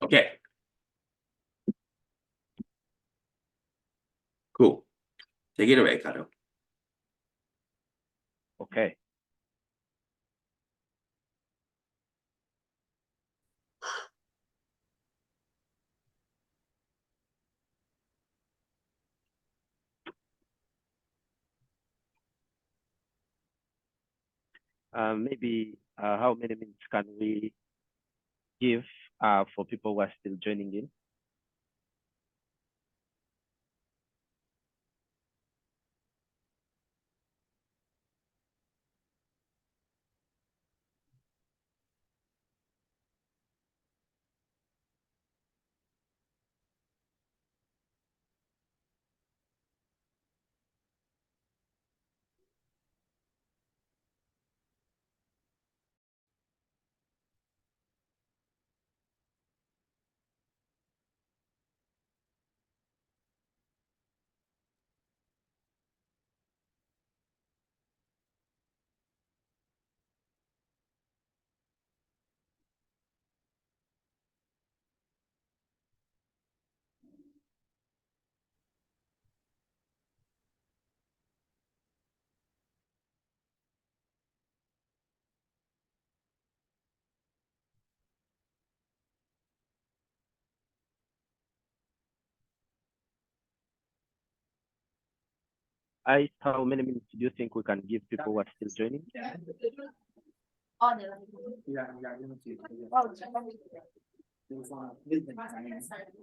Okay. Cool. Take it away, Kato. Okay. Maybe how many minutes can we give for people who are still joining in? How many minutes do you think we can give people who are still joining? I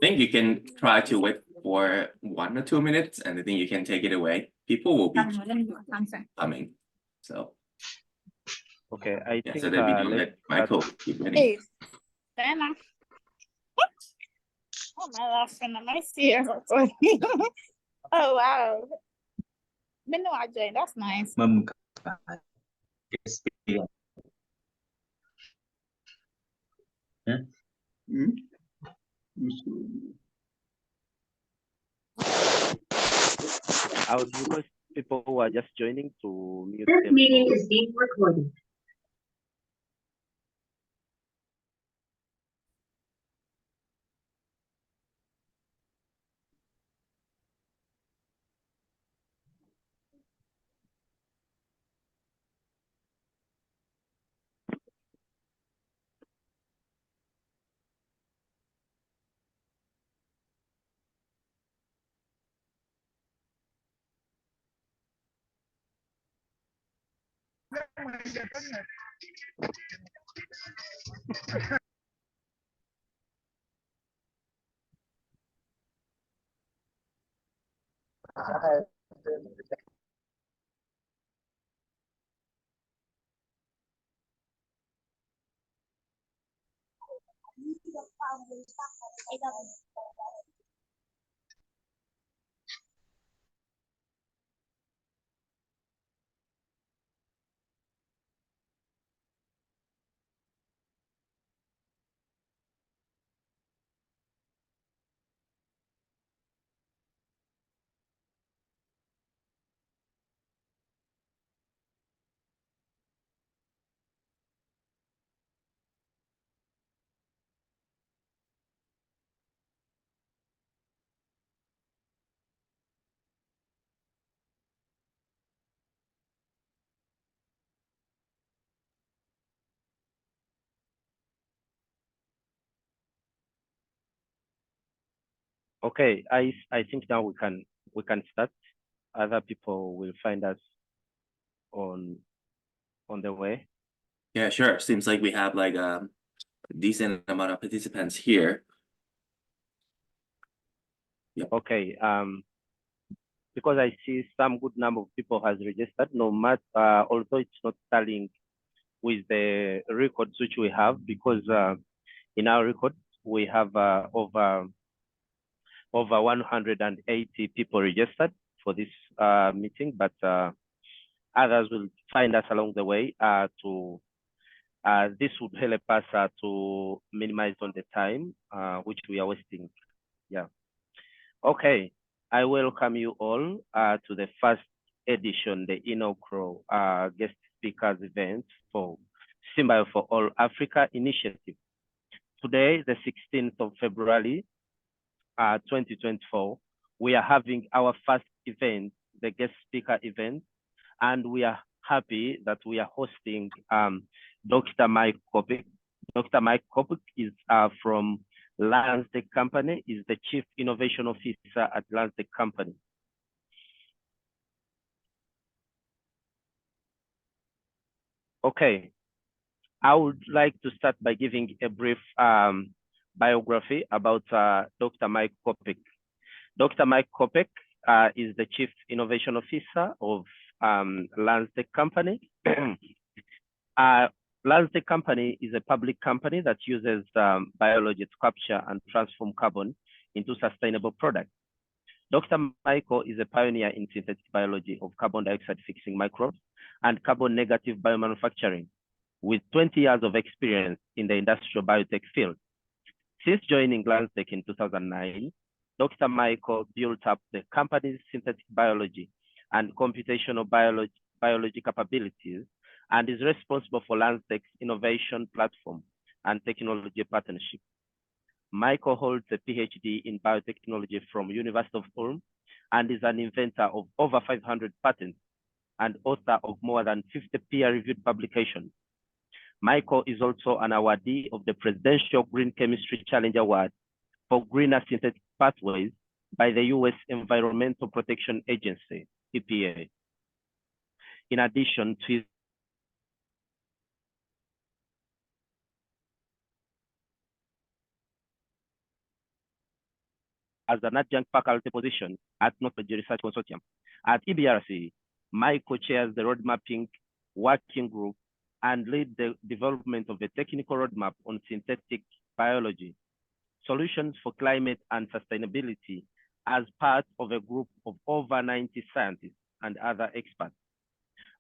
think you can try to wait for 1 or 2 minutes, and I think you can take it away. People will be coming. So Okay, I yeah, think so that we don't let Michael keep winning. Hey, Diana. Oh, my last friend, I see her. Oh, wow. Minno joined. That's nice. I would request people who are just joining to mute This their meeting phones. is being recorded. Okay, I think now we can start. Other people will find us on the way. Yeah, sure. Seems like we have like a decent amount of participants here. Yep. Okay, because I see some good number of people has registered, no matter although it's not tallying with the records which we have, because in our records we have over 180 people registered for this meeting, but others will find us along the way to this would help us to minimize on the time which we are wasting. Yeah. Okay, I welcome you all to the first edition, the inaugural guest speakers event for SynBio4ALL Africa initiative, today, the 16th of February, 2024, we are having our first event, the guest speaker event, and we are happy that we are hosting Dr. Mike Köpke. Dr. Mike Köpke is from LanzaTech company, is the Chief Innovation Officer at LanzaTech company. Okay, I would like to start by giving a brief biography about Dr. Mike Köpke. Dr. Mike Köpke is the Chief Innovation Officer of LanzaTech company. LanzaTech company is a public company that uses biology to capture and transform carbon into sustainable products. Dr. Michael is a pioneer in synthetic biology of carbon dioxide fixing microbes and carbon negative biomanufacturing, with 20 years of experience in the industrial biotech field. Since joining LanzaTech in 2009, Dr. Michael built up the company's synthetic biology and computational biology capabilities and is responsible for LanzaTech's innovation platform and technology partnership. Michael holds a PhD in biotechnology from University of Ulm and is an inventor of over 500 patents and author of more than 50 peer-reviewed publications. Michael is also an awardee of the Presidential Green Chemistry Challenge Award for greener synthetic pathways by the U.S. Environmental Protection Agency, EPA. In addition to his as an adjunct faculty position at Knowledge Research Consortium. At EBRC, Michael chairs the road mapping working group and lead the development of the technical roadmap on synthetic biology, solutions for climate and sustainability as part of a group of over 90 scientists and other experts.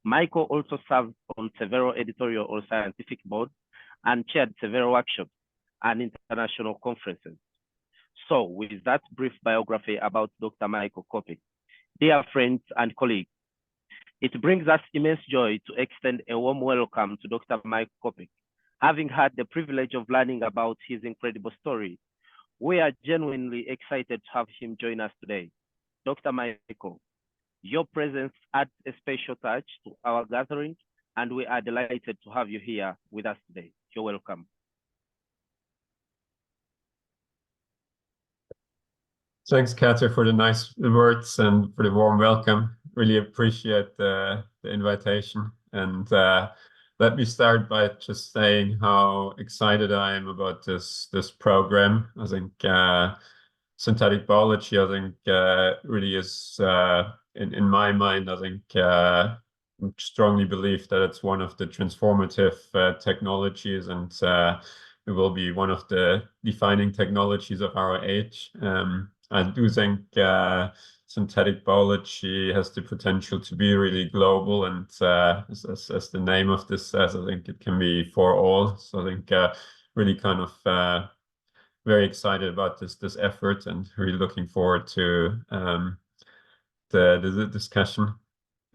Michael also served on several editorial or scientific boards and chaired several workshops and international conferences. So with that brief biography about Dr. Michael Köpke, dear friends and colleagues, it brings us immense joy to extend a warm welcome to Dr. Michael Köpke. Having had the privilege of learning about his incredible story, we are genuinely excited to have him join us today. Dr. Michael, your presence adds a special touch to our gathering, and we are delighted to have you here with us today. You're welcome. Thanks, Kater, for the nice words and for the warm welcome. Really appreciate the invitation. And let me start by just saying how excited I am about this program. I think synthetic biology, I think really is, in my mind, I think strongly believe that it's one of the transformative technologies, and it will be one of the defining technologies of our age. I do think synthetic biology has the potential to be really global, and as the name of this says, I think it can be for all. So I think really kind of very excited about this effort, and really looking forward to the discussion.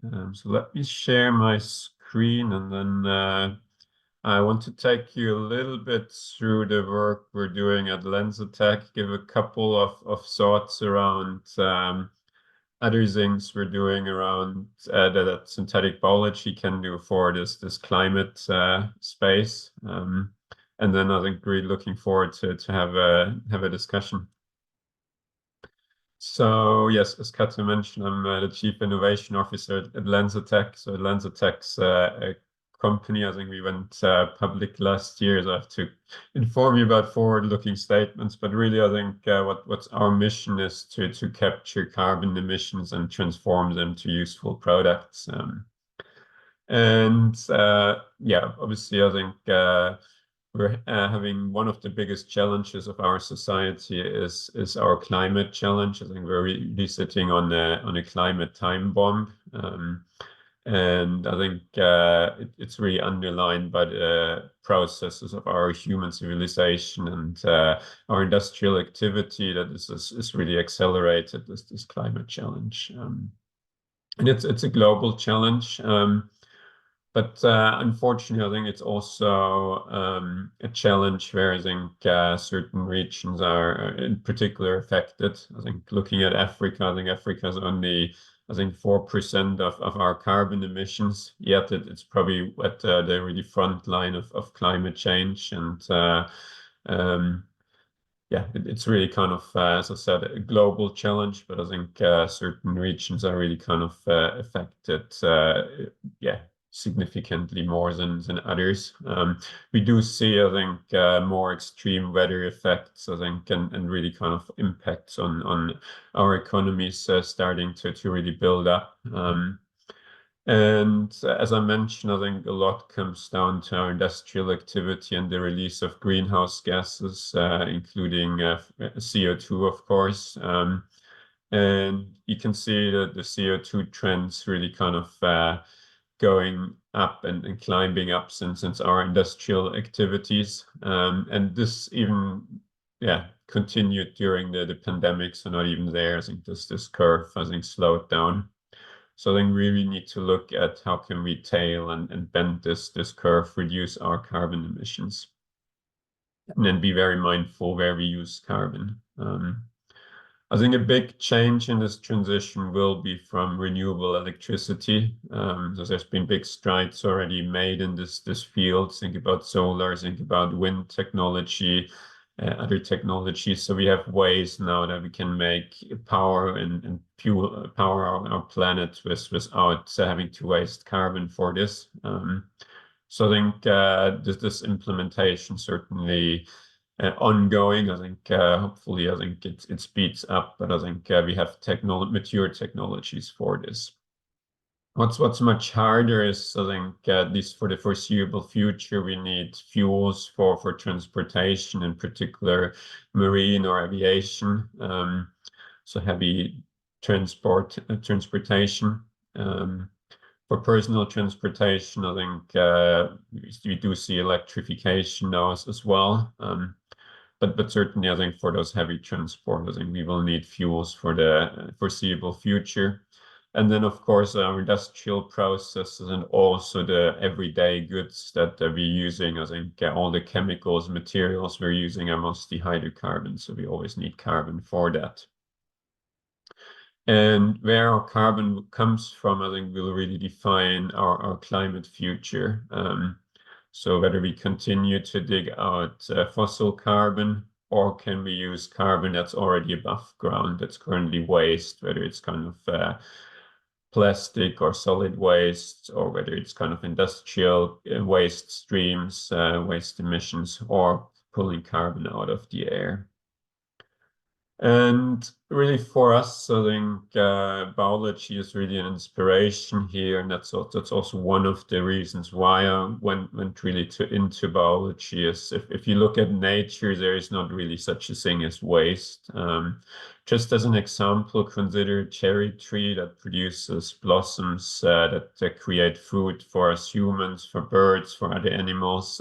So let me share my screen, and then I want to take you a little bit through the work we're doing at LanzaTech, give a couple of thoughts around other things we're doing around that synthetic biology can do for this climate space. And then I think really looking forward to have a discussion. So yes, as Kater mentioned, I'm the Chief Innovation Officer at LanzaTech. So LanzaTech's a company. I think we went public last year, so I have to inform you about forward-looking statements. But really, I think what's our mission is to capture carbon emissions and transform them to useful products. Yeah, obviously, I think we're having one of the biggest challenges of our society is our climate challenge. I think we're really sitting on a climate time bomb. And I think it's really underlined by the processes of our human civilization and our industrial activity that is really accelerated this climate challenge. And it's a global challenge. But unfortunately, I think it's also a challenge where I think certain regions are in particular affected. I think looking at Africa, I think Africa is only, I think, 4% of our carbon emissions, yet it's probably at the really front line of climate change. And yeah, it's really kind of, as I said, a global challenge, but I think certain regions are really kind of affected, yeah, significantly more than others. We do see, I think, more extreme weather effects, I think, and really kind of impacts on our economies starting to really build up. And as I mentioned, I think a lot comes down to our industrial activity and the release of greenhouse gases, including CO2, of course. And you can see that the CO2 trends really kind of going up and climbing up since our industrial activities. And this even, yeah, continued during the pandemic, so not even there. I think this curve, I think, slowed down. So I think we really need to look at how can we tail and bend this curve, reduce our carbon emissions, and then be very mindful where we use carbon. I think a big change in this transition will be from renewable electricity. So there's been big strides already made in this field. Think about solar, think about wind technology, other technologies. So we have ways now that we can make power and fuel power our planet without having to waste carbon for this. So I think this implementation certainly ongoing. I think hopefully I think it speeds up, but I think we have mature technologies for this. What's much harder is, I think, at least for the foreseeable future, we need fuels for transportation, in particular marine or aviation. So heavy transportation. For personal transportation, I think we do see electrification now as well. But certainly, I think for those heavy transport, I think we will need fuels for the foreseeable future. And then, of course, our industrial processes and also the everyday goods that we're using. I think all the chemicals, materials we're using are mostly hydrocarbons, so we always need carbon for that. And where our carbon comes from, I think will really define our climate future. So whether we continue to dig out fossil carbon, or can we use carbon that's already above ground, that's currently waste, whether it's kind of plastic or solid waste, or whether it's kind of industrial waste streams, waste emissions, or pulling carbon out of the air. And really for us, I think biology is really an inspiration here, and that's also one of the reasons why I went really into biology. Is if you look at nature, there is not really such a thing as waste. Just as an example, consider a cherry tree that produces blossoms that create food for us humans, for birds, for other animals,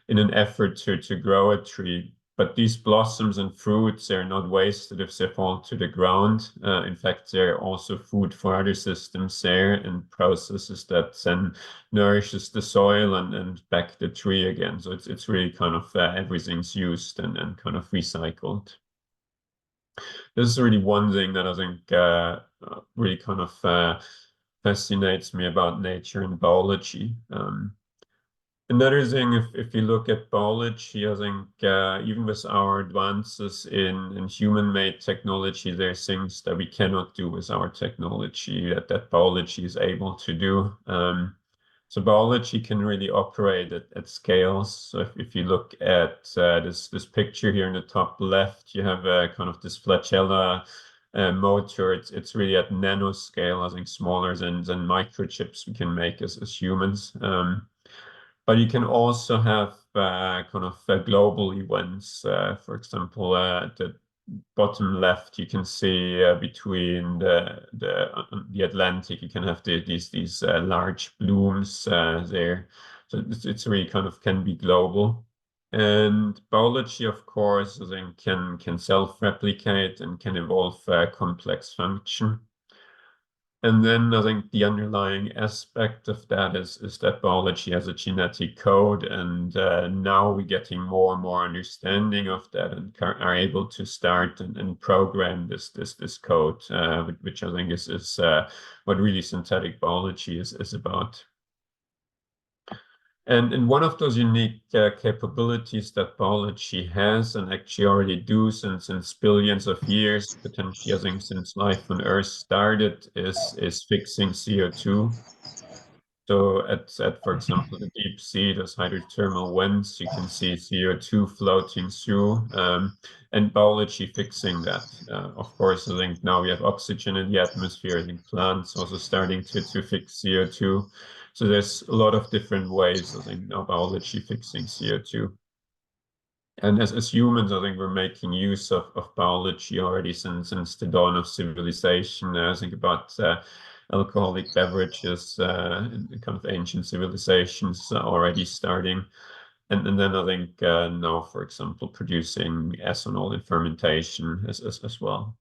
in an effort to grow a tree. But these blossoms and fruits, they're not wasted if they fall to the ground. In fact, they're also food for other systems there and processes that then nourishes the soil and back the tree again. So it's really kind of everything's used and kind of recycled. This is really one thing that I think really kind of fascinates me about nature and biology. Another thing, if you look at biology, I think even with our advances in human-made technology, there are things that we cannot do with our technology that biology is able to do. So biology can really operate at scales. So if you look at this picture here in the top left, you have kind of this flagella motor. It's really at nanoscale, I think smaller than microchips we can make as humans. But you can also have kind of global events. For example, at the bottom left, you can see between the Atlantic, you can have these large blooms there. So it's really kind of can be global. And biology, of course, I think can self-replicate and can evolve complex function. And then I think the underlying aspect of that is that biology has a genetic code, and now we're getting more and more understanding of that, and are able to start and program this code, which I think is what really synthetic biology is about. And one of those unique capabilities that biology has, and actually already do since billions of years, potentially I think since life on Earth started, is fixing CO2. So at for example, the deep sea, those hydrothermal vents, you can see CO2 floating through, and biology fixing that. Of course, I think now we have oxygen in the atmosphere. I think plants also starting to fix CO2. So there's a lot of different ways, I think, now biology fixing CO2. And as humans, I think we're making use of biology already since the dawn of civilization. I think about alcoholic beverages in kind of ancient civilizations already starting. And then I think now, for example, producing ethanol in fermentation as well.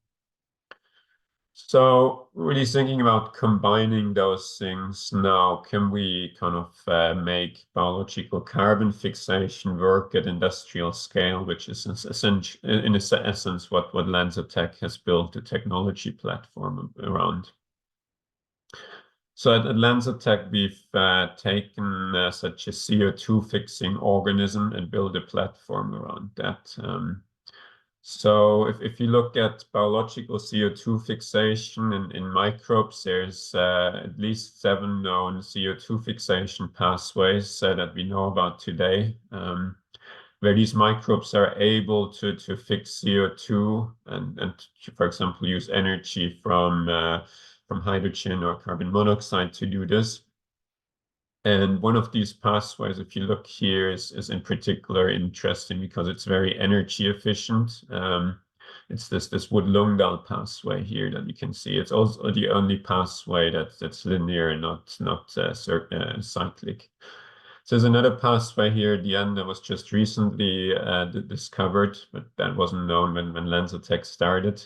So really thinking about combining those things now, can we kind of make biological carbon fixation work at industrial scale, which is in essence what LanzaTech has built a technology platform around. So at LanzaTech, we've taken such a CO2 fixing organism and built a platform around that. So if you look at biological CO2 fixation in microbes, there's at least 7 known CO2 fixation pathways that we know about today, where these microbes are able to fix CO2 and for example, use energy from hydrogen or carbon monoxide to do this. And one of these pathways, if you look here, is in particular interesting because it's very energy efficient. It's this Wood-Lungdahl pathway here that you can see. It's also the only pathway that's linear and not cyclic. So there's another pathway here at the end that was just recently discovered, but that wasn't known when LanzaTech started.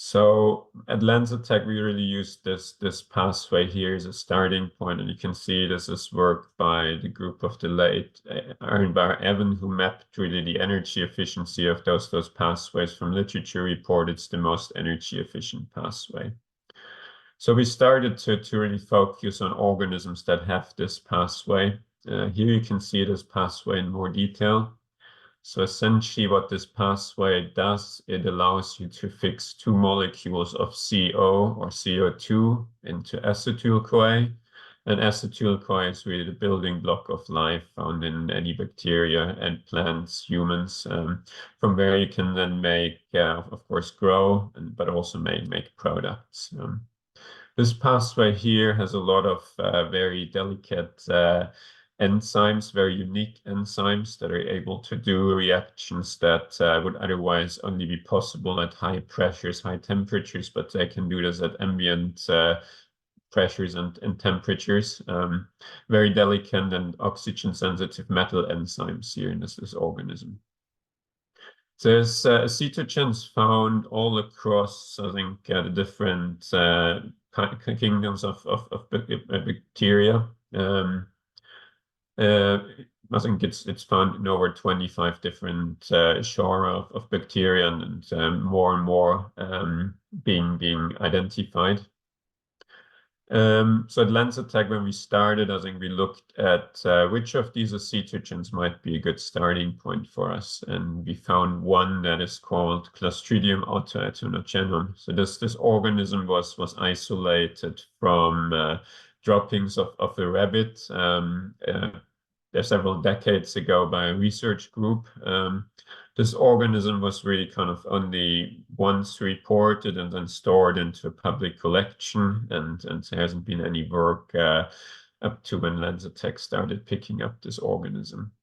So at LanzaTech, we really used this pathway here as a starting point, and you can see this is work by the group of the late Arnbar Evan, who mapped really the energy efficiency of those pathways. From literature report, it's the most energy efficient pathway. So we started to really focus on organisms that have this pathway. Here you can see this pathway in more detail. So essentially what this pathway does, it allows you to fix 2 molecules of CO or CO2 into acetyl-CoA. And acetyl-CoA is really the building block of life found in any bacteria and plants, humans, from where you can then make, of course, grow, but also make products. This pathway here has a lot of very delicate enzymes, very unique enzymes that are able to do reactions that would otherwise only be possible at high pressures, high temperatures, but they can do this at ambient pressures and temperatures. Very delicate and oxygen-sensitive metal enzymes here in this organism. There's acetogens found all across, I think, the different kingdoms of bacteria. I think it's found in over 25 different genera of bacteria, and more being identified. So at LanzaTech, when we started, I think we looked at which of these acetogens might be a good starting point for us, and we found one that is called Clostridium autoethonogenum. So this organism was isolated from droppings of a rabbit several decades ago by a research group. This organism was really kind of only once reported and then stored into a public collection, and there hasn't been any work up to when LanzaTech started picking up this organism.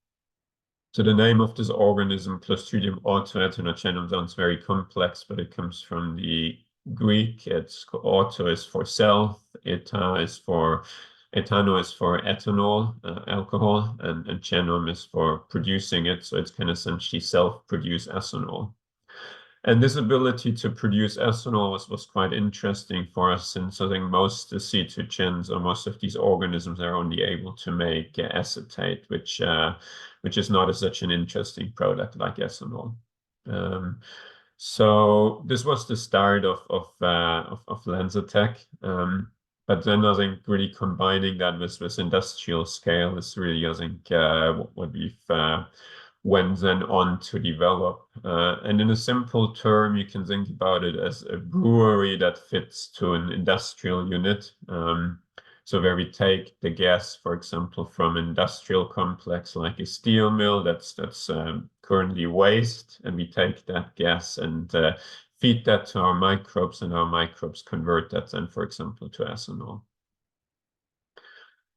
So the name of this organism, Clostridium autoethonogenum, sounds very complex, but it comes from the Greek. Auto is for self, ethano is for ethanol, alcohol, and genome is for producing it. So it can essentially self-produce ethanol. And this ability to produce ethanol was quite interesting for us, since I think most the cetogens or most of these organisms are only able to make acetate, which is not such an interesting product like ethanol. So this was the start of LanzaTech. But then I think really combining that with industrial scale is really, I think, what we've went then on to develop. And in a simple term, you can think about it as a brewery that fits to an industrial unit. So where we take the gas, for example, from an industrial complex like a steel mill that's currently waste, and we take that gas and feed that to our microbes, and our microbes convert that then, for example, to ethanol.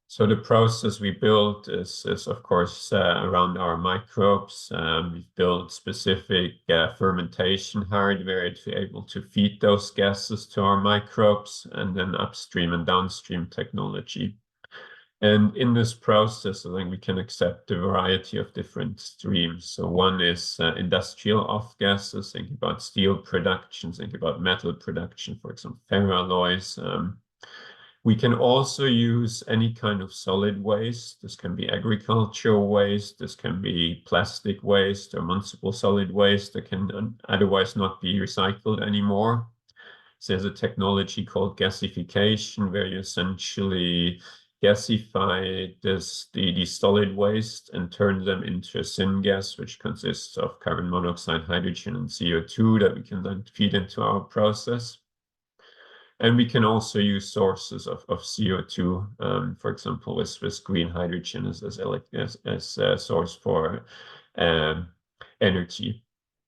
So the process we built is of course around our microbes. We've built specific fermentation hardware to be able to feed those gases to our microbes, and then upstream and downstream technology. And in this process, I think we can accept a variety of different streams. So one is industrial off-gases, think about steel production, think about metal production, for example, ferroalloys. We can also use any kind of solid waste. This can be agricultural waste, this can be plastic waste or municipal solid waste that can otherwise not be recycled anymore. So there's a technology called gasification, where you essentially gasify the solid waste and turn them into a syngas, which consists of carbon monoxide, hydrogen, and CO2 that we can then feed into our process. And we can also use sources of CO2, for example, with green hydrogen as a source for energy.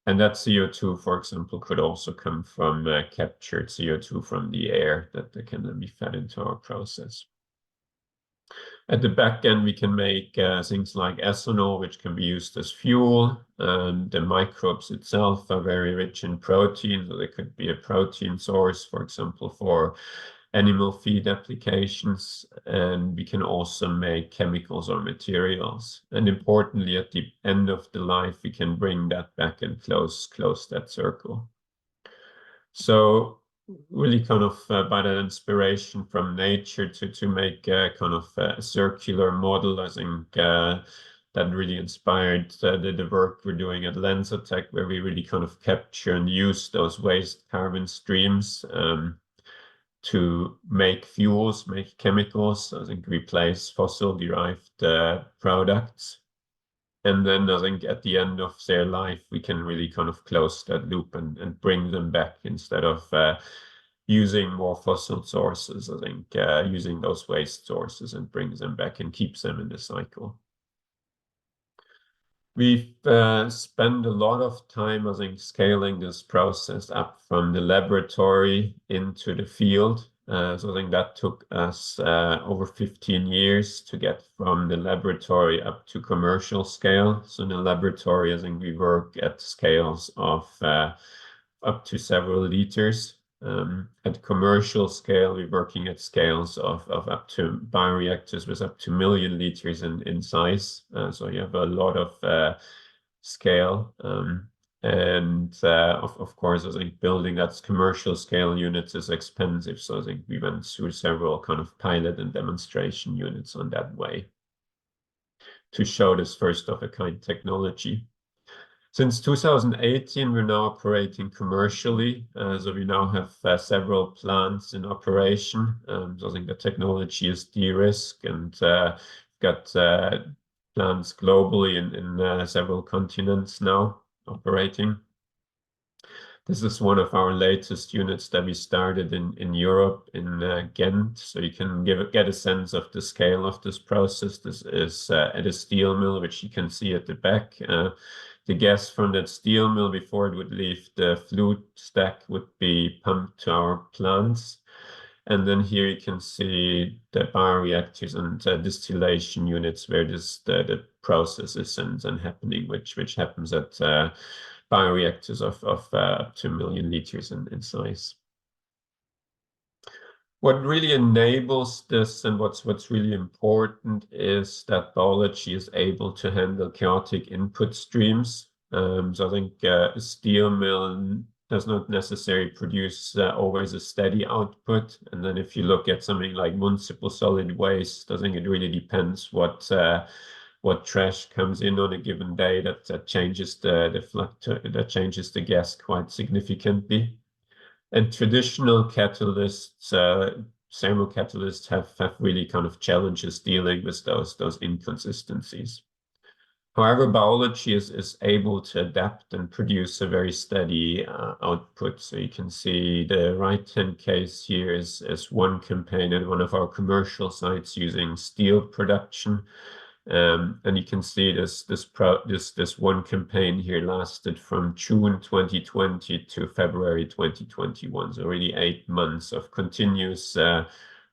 And that CO2, for example, could also come from captured CO2 from the air that can then be fed into our process. At the back end, we can make things like ethanol, which can be used as fuel. The microbes itself are very rich in protein, so they could be a protein source, for example, for animal feed applications. And we can also make chemicals or materials. And importantly, at the end of the life, we can bring that back and close that circle. So really kind of by that inspiration from nature to make kind of a circular model, I think that really inspired the work we're doing at LanzaTech, where we really kind of capture and use those waste carbon streams to make fuels, make chemicals, I think replace fossil-derived products. And then I think at the end of their life, we can really kind of close that loop and bring them back instead of using more fossil sources. I think using those waste sources and brings them back and keeps them in the cycle. We've spent a lot of time, I think, scaling this process up from the laboratory into the field. So I think that took us over 15 years to get from the laboratory up to commercial scale. So in the laboratory, I think we work at scales of up to several liters. At commercial scale, we're working at scales of up to bioreactors with up to 1 million liters in size. So you have a lot of scale. And of course, I think building that commercial scale units is expensive. So I think we went through several kind of pilot and demonstration units on that way to show this first of a kind technology. Since 2018, we're now operating commercially. So we now have several plants in operation. So I think the technology is de-risked, and got plants globally in several continents now operating. This is one of our latest units that we started in Europe, in Ghent. So you can get a sense of the scale of this process. This is at a steel mill, which you can see at the back. The gas from that steel mill, before it would leave the flue stack, would be pumped to our plants. And then here you can see the bioreactors and distillation units where the process is and happening, which happens at bioreactors of up to 1 million liters in size. What really enables this and what's really important is that biology is able to handle chaotic input streams. So I think a steel mill does not necessarily produce always a steady output. And then if you look at something like municipal solid waste, I think it really depends what trash comes in on a given day that changes that changes the gas quite significantly. And traditional catalysts, thermal catalysts have really kind of challenges dealing with those inconsistencies. However, biology is able to adapt and produce a very steady output. So you can see the right-hand case here is one campaign at one of our commercial sites using steel production. And you can see this one campaign here lasted from June 2020 to February 2021. So really 8 months of continuous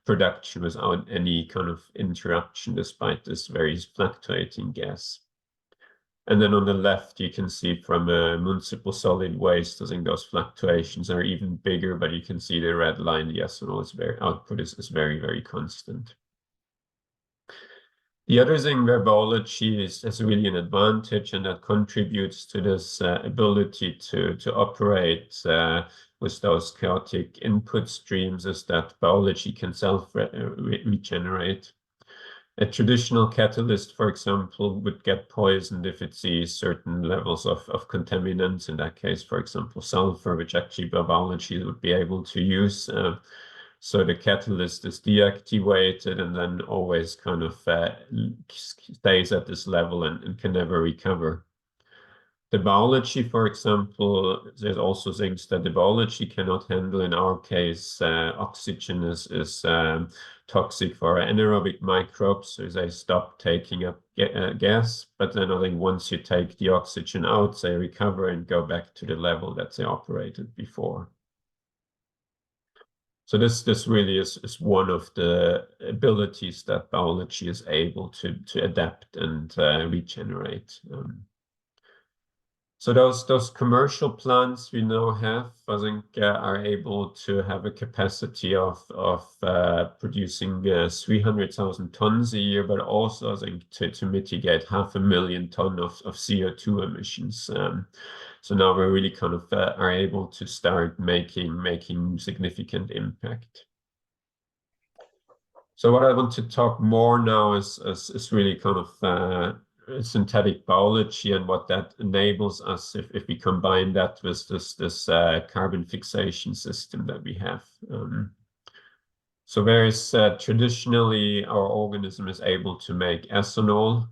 production without any kind of interruption, despite this very fluctuating gas. And then on the left, you can see from municipal solid waste, I think those fluctuations are even bigger, but you can see the red line, the ethanol output is very, very constant. The other thing where biology is really an advantage, and that contributes to this ability to operate with those chaotic input streams, is that biology can self-regenerate. A traditional catalyst, for example, would get poisoned if it sees certain levels of contaminants, in that case, for example, sulfur, which actually biology would be able to use. So the catalyst is deactivated and then always kind of stays at this level and can never recover. The biology, for example, there's also things that the biology cannot handle. In our case, oxygen is toxic for anaerobic microbes, so they stop taking up gas. But then I think once you take the oxygen out, they recover and go back to the level that they operated before. So this really is one of the abilities that biology is able to adapt and regenerate. So those commercial plants we now have, I think, are able to have a capacity of producing 300,000 tons a year, but also I think to mitigate 500,000 tons of CO2 emissions. So now we're really kind of are able to start making significant impact. So what I want to talk more now is really kind of synthetic biology and what that enables us if we combine that with this carbon fixation system that we have. So whereas traditionally our organism is able to make ethanol,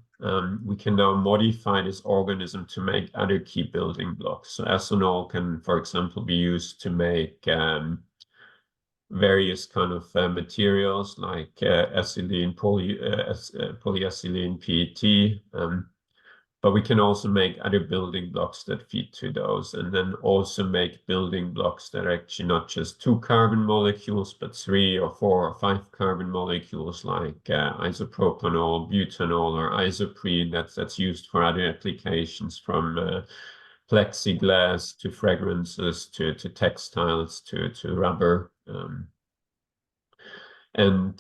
we can now modify this organism to make other key building blocks. So ethanol can, for example, be used to make various kind of materials like ethylene, polyethylene, PET. But we can also make other building blocks that feed to those, and then also make building blocks that are actually not just 2 carbon molecules, but 3 or 4 or 5 carbon molecules, like isopropanol, butanol, or isoprene. That's used for other applications, from plexiglass to fragrances to textiles to rubber. And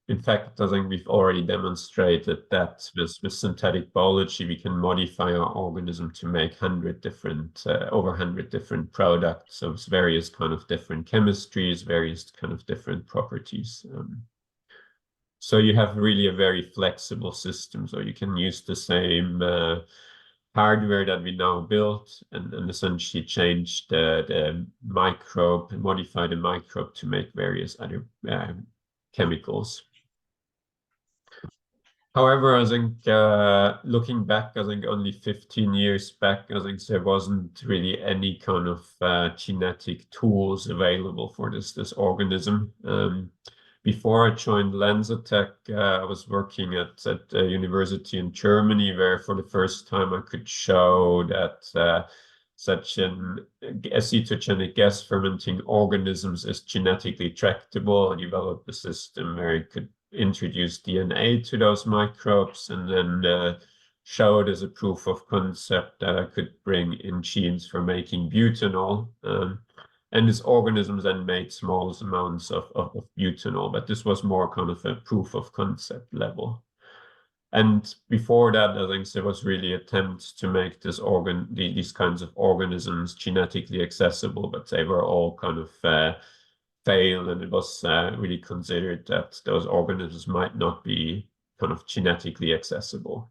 in fact, I think we've already demonstrated that with synthetic biology, we can modify our organism to make over 100 different products of various kind of different chemistries, various kind of different properties. So you have really a very flexible system. So you can use the same hardware that we now built and essentially change the microbe and modify the microbe to make various other chemicals. However, I think looking back, I think only 15 years back, I think there wasn't really any kind of genetic tools available for this organism. Before I joined LanzaTech, I was working at a university in Germany, where for the first time I could show that such an acetogenic gas fermenting organisms is genetically tractable. I developed a system where it could introduce DNA to those microbes, and then showed as a proof of concept that I could bring in genes for making butanol. And this organism then made small amounts of butanol, but this was more kind of a proof of concept level. And before that, I think there was really attempts to make these kinds of organisms genetically accessible, but they were all kind of failed, and it was really considered that those organisms might not be kind of genetically accessible.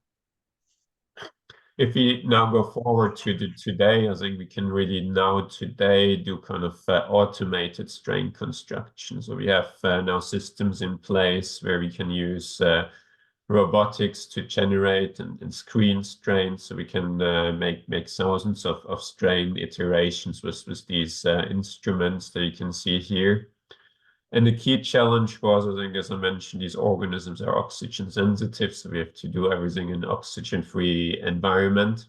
If we now go forward to today, I think we can really now today do kind of automated strain construction. So we have now systems in place where we can use robotics to generate and screen strains, so we can make thousands of strain iterations with these instruments that you can see here. And the key challenge was, I think, as I mentioned, these organisms are oxygen sensitive, so we have to do everything in an oxygen-free environment.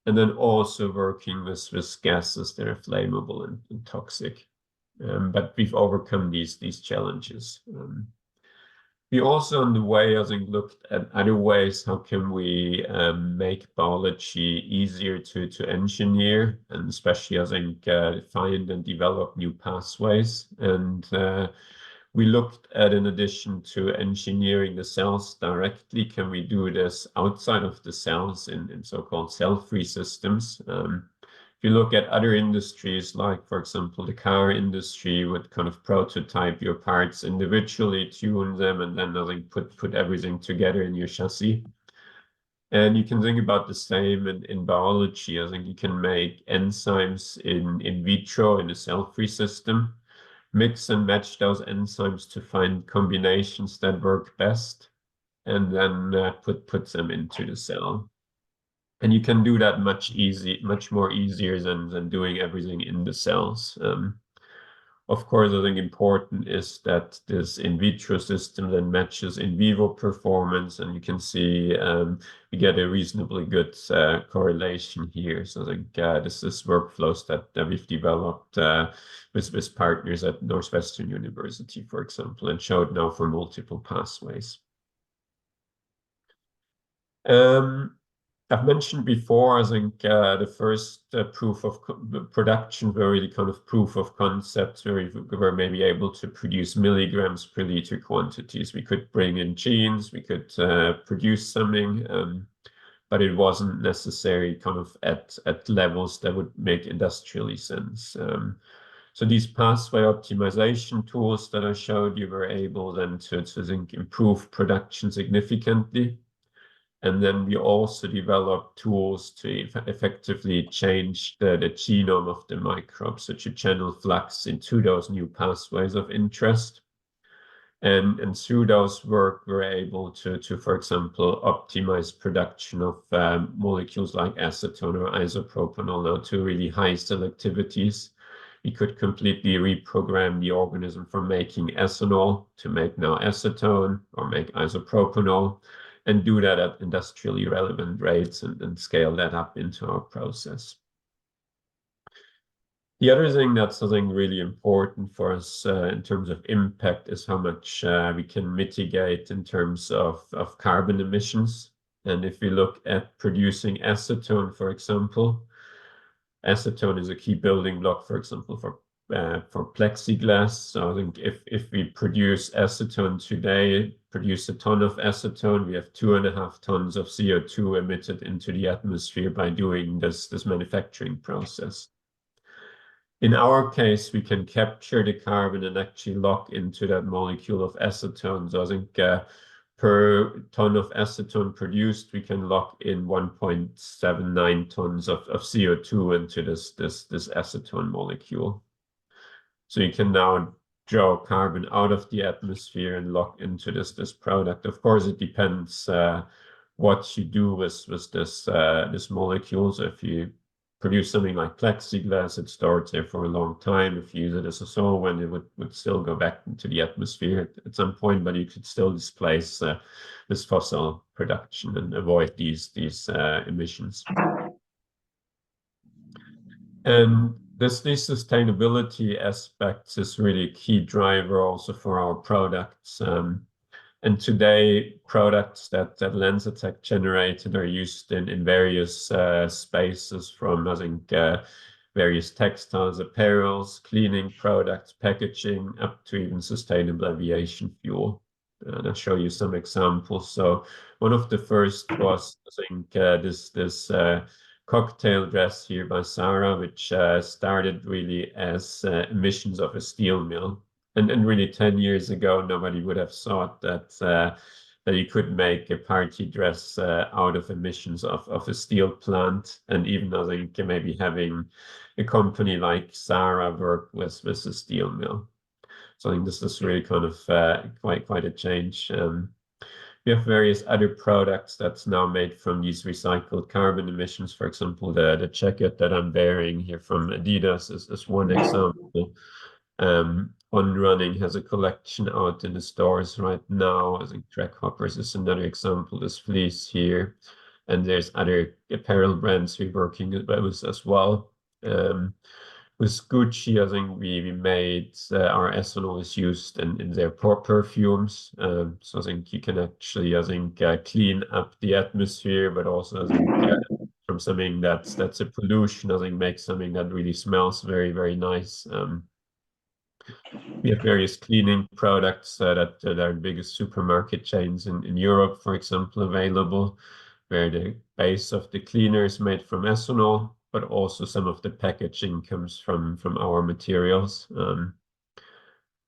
And then also working with gases that are flammable and toxic. But we've overcome these challenges. We also, on the way, I think, looked at other ways. How can we make biology easier to engineer, and especially, I think, find and develop new pathways. And we looked at, in addition to engineering the cells directly, can we do this outside of the cells in so-called cell-free systems? If you look at other industries, like, for example, the car industry, would kind of prototype your parts individually, tune them, and then I think put everything together in your chassis. And you can think about the same in biology. I think you can make enzymes in vitro in a cell-free system, mix and match those enzymes to find combinations that work best, and then put them into the cell. And you can do that much more easier than doing everything in the cells. Of course, I think important is that this in vitro system then matches in vivo performance, and you can see we get a reasonably good correlation here. So I think this is workflows that we've developed with partners at Northwestern University, for example, and showed now for multiple pathways. I've mentioned before, I think the first proof of production were really kind of proof of concepts, where we were maybe able to produce milligrams per liter quantities. We could bring in genes, we could produce something, but it wasn't necessary kind of at levels that would make industrially sense. So these pathway optimization tools that I showed you were able then to think improve production significantly. And then we also developed tools to effectively change the genome of the microbe, so to channel flux into those new pathways of interest. And through those work, we're able to, for example, optimize production of molecules like acetone or isopropanol now to really high selectivities. We could completely reprogram the organism from making ethanol to make now acetone or make isopropanol, and do that at industrially relevant rates and scale that up into our process. The other thing that's, I think, really important for us in terms of impact is how much we can mitigate in terms of carbon emissions. And if we look at producing acetone, for example, acetone is a key building block, for example, for plexiglass. So I think if we produce acetone today, produce a ton of acetone, we have 2.5 tons of CO2 emitted into the atmosphere by doing this manufacturing process. In our case, we can capture the carbon and actually lock into that molecule of acetone. So I think per ton of acetone produced, we can lock in 1.79 tons of CO2 into this acetone molecule. So you can now draw carbon out of the atmosphere and lock into this product. Of course, it depends what you do with this molecule. So if you produce something like plexiglass, it stores there for a long time. If you use it as a solvent, it would still go back into the atmosphere at some point, but you could still displace this fossil production and avoid these emissions. And these sustainability aspects is really a key driver also for our products. And today, products that LanzaTech generated are used in various spaces, from, I think, various textiles, apparels, cleaning products, packaging, up to even sustainable aviation fuel. and I'll show you some examples. So one of the first was, I think, this cocktail dress here by Sarah, which started really as emissions of a steel mill. And really 10 years ago, nobody would have thought that you could make a party dress out of emissions of a steel plant. And even I think maybe having a company like Sarah work with a steel mill. So I think this is really kind of quite a change. We have various other products that's now made from these recycled carbon emissions. For example, the jacket that I'm wearing here from Adidas is one example. On Running has a collection out in the stores right now. I think Track Hoppers is another example. This fleece here, and there's other apparel brands we're working with as well. With Gucci, I think we made our ethanol is used in their perfumes. So I think you can actually, clean up the atmosphere, but also I think from something that's a pollution, I think make something that really smells very, very nice. We have various cleaning products that are the biggest supermarket chains in Europe, for example, available, where the base of the cleaner is made from ethanol, but also some of the packaging comes from our materials.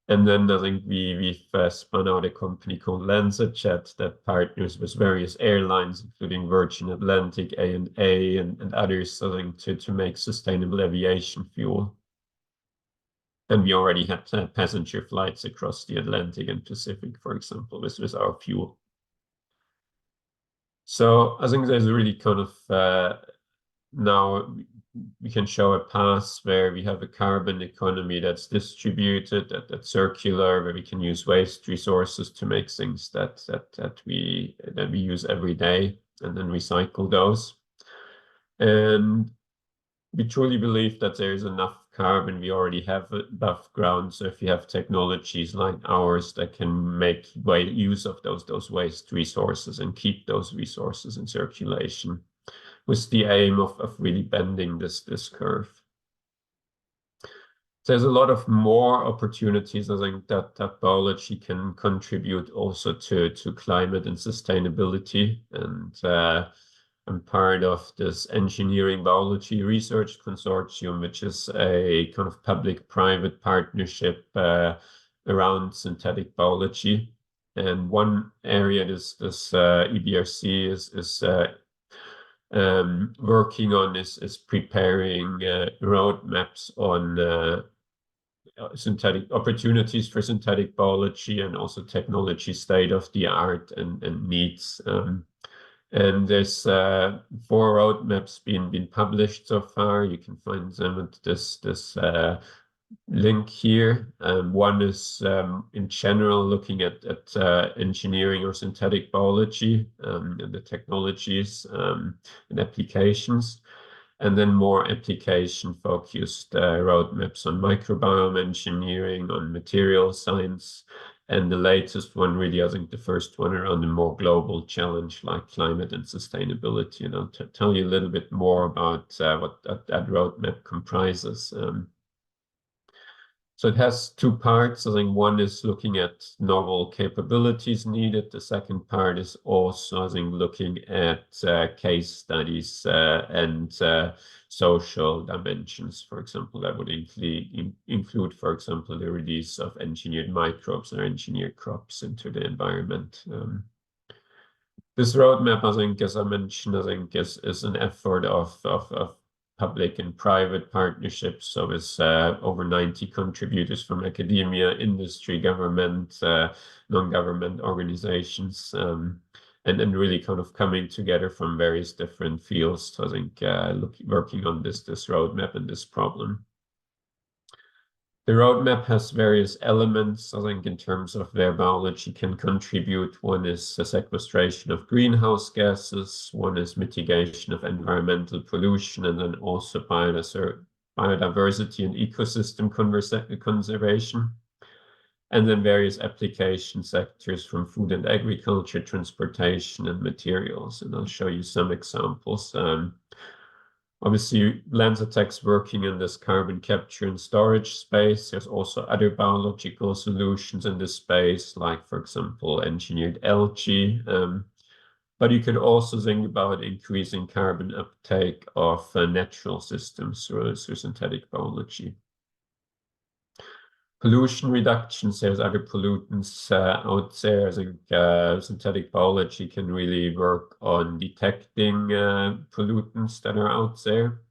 And then I think we've spun out a company called LanzaTech that partners with various airlines, including Virgin Atlantic, ANA, and others, I think, to make sustainable aviation fuel. And we already had passenger flights across the Atlantic and Pacific, for example, with our fuel. So I think there's a really kind of now we can show a path where we have a carbon economy that's distributed, that's circular, where we can use waste resources to make things that we use every day and then recycle those. And we truly believe that there is enough carbon we already have above ground. So if you have technologies like ours that can make use of those waste resources and keep those resources in circulation, with the aim of really bending this curve. There's a lot of more opportunities, I think, that biology can contribute also to climate and sustainability. And I'm part of this Engineering Biology Research Consortium, which is a kind of public-private partnership around synthetic biology. And one area this EBRC is working on is preparing roadmaps on synthetic opportunities for synthetic biology and also technology state of the art and needs. And there's 4 roadmaps being published so far. You can find them at this link here. One is in general looking at engineering or synthetic biology and the technologies and applications, and then more application focused roadmaps on microbiome engineering, on material science, and the latest one, really, I think the first one around a more global challenge like climate and sustainability. And I'll tell you a little bit more about what that roadmap comprises. So it has 2 parts. I think one is looking at novel capabilities needed. The second part is also, I think, looking at case studies and social dimensions. For example, that would include, for example, the release of engineered microbes or engineered crops into the environment. This roadmap, I think, as I mentioned, I think is an effort of public and private partnerships. So with over 90 contributors from academia, industry, government, non-government organizations, and then really kind of coming together from various different fields. So I think working on this roadmap and this problem. The roadmap has various elements, I think, in terms of where biology can contribute. One is the sequestration of greenhouse gases, one is mitigation of environmental pollution, and then also biodiversity and ecosystem conservation. And then various application sectors from food and agriculture, transportation, and materials. And I'll show you some examples. Obviously, LanzaTech's working in this carbon capture and storage space. There's also other biological solutions in this space, like, for example, engineered algae. But you can also think about increasing carbon uptake of natural systems through synthetic biology. Pollution reductions, there's other pollutants out there. I think synthetic biology can really work on detecting pollutants that are out there.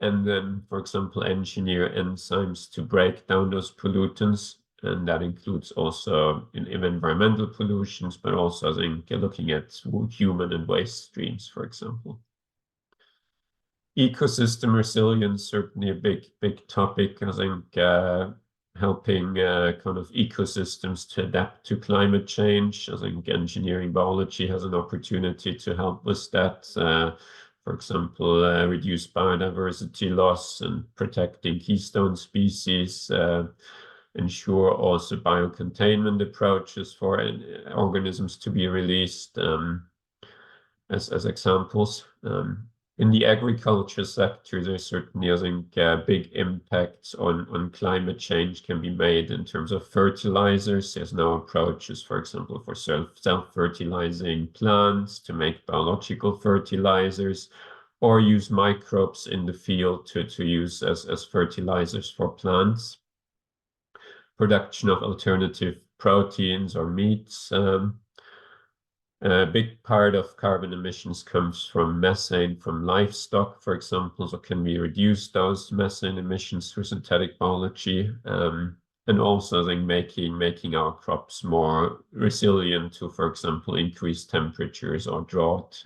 And then, for example, engineer enzymes to break down those pollutants. And that includes also in environmental pollutions, but also I think looking at human and waste streams, for example. Ecosystem resilience, certainly a big topic. I think helping kind of ecosystems to adapt to climate change. I think engineering biology has an opportunity to help with that. For example, reduce biodiversity loss and protecting keystone species, ensure also biocontainment approaches for organisms to be released as examples. In the agriculture sector, there's certainly, I think, big impacts on climate change can be made in terms of fertilizers. There's now approaches, for example, for self-fertilizing plants to make biological fertilizers, or use microbes in the field to use as fertilizers for plants. Production of alternative proteins or meats. A big part of carbon emissions comes from methane from livestock, for example. So can we reduce those methane emissions through synthetic biology? And also then making our crops more resilient to, for example, increased temperatures or drought.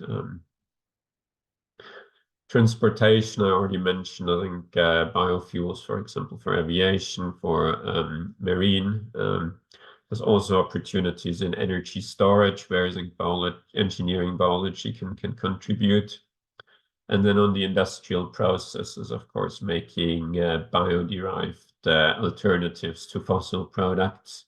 Transportation, I already mentioned, I think biofuels, for example, for aviation, for marine. There's also opportunities in energy storage, where I think engineering biology can contribute. And then on the industrial processes, of course, making bio-derived alternatives to fossil products.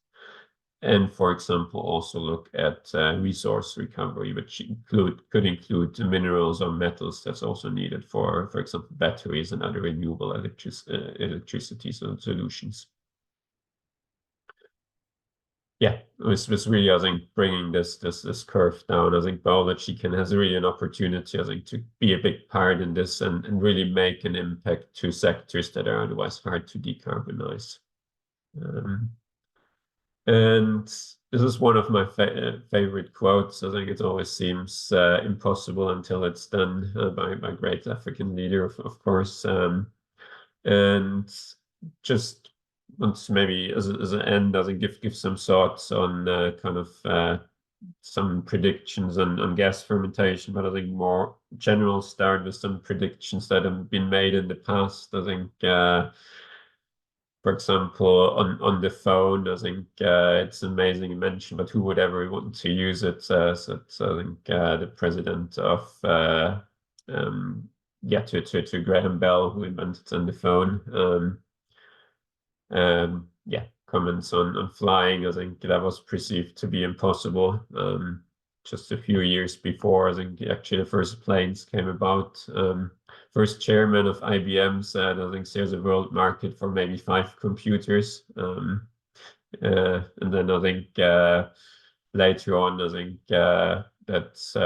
And, for example, also look at resource recovery, which could include minerals or metals that's also needed for example, batteries and other renewable electricity solutions. Yeah, it was really, I think, bringing this curve down. I think biology has really an opportunity, I think, to be a big part in this and really make an impact to sectors that are otherwise hard to decarbonize. And this is one of my favorite quotes. I think it always seems impossible until it's done by a great African leader, of course. And just want to maybe as an end, I think give some thoughts on kind of some predictions on gas fermentation, but I think more general start with some predictions that have been made in the past. I think for example, on the phone, I think it's amazing you mentioned, but who would ever want to use it? So I think the president of to Graham Bell, who invented on the phone. Comments on flying. I think that was perceived to be impossible just a few years before. I think actually the first planes came about. First chairman of IBM said, I think there's a world market for maybe 5 computers. And then I think later on, I think that's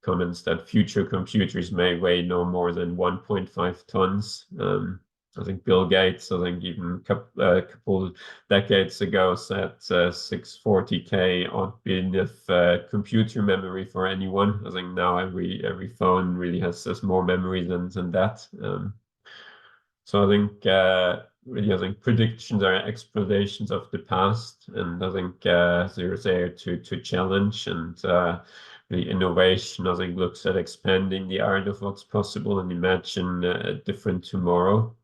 comments that future computers may weigh no more than 1.5 tons. I think Bill Gates, I think even a couple decades ago said 640K ought to be enough computer memory for anyone. I think now every phone really has more memory than that. So I think really, I think predictions are explorations of the past, and I think they're there to challenge, and the innovation, I think, looks at expanding the art of what's possible and imagine a different tomorrow.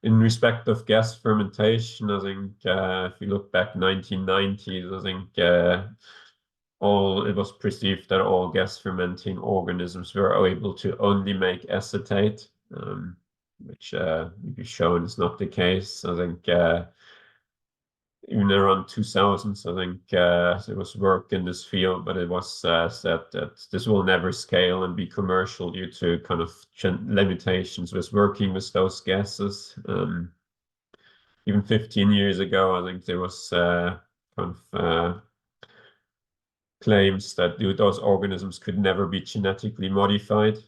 In respect of gas fermentation, I think if you look back 1990s, I think it was perceived that all gas fermenting organisms were able to only make acetate, which we've shown is not the case. I think even around 2000s, I think there was work in this field, but it was said that this will never scale and be commercial due to kind of limitations with working with those gases. Even 15 years ago, I think there was kind of claims that those organisms could never be genetically modified.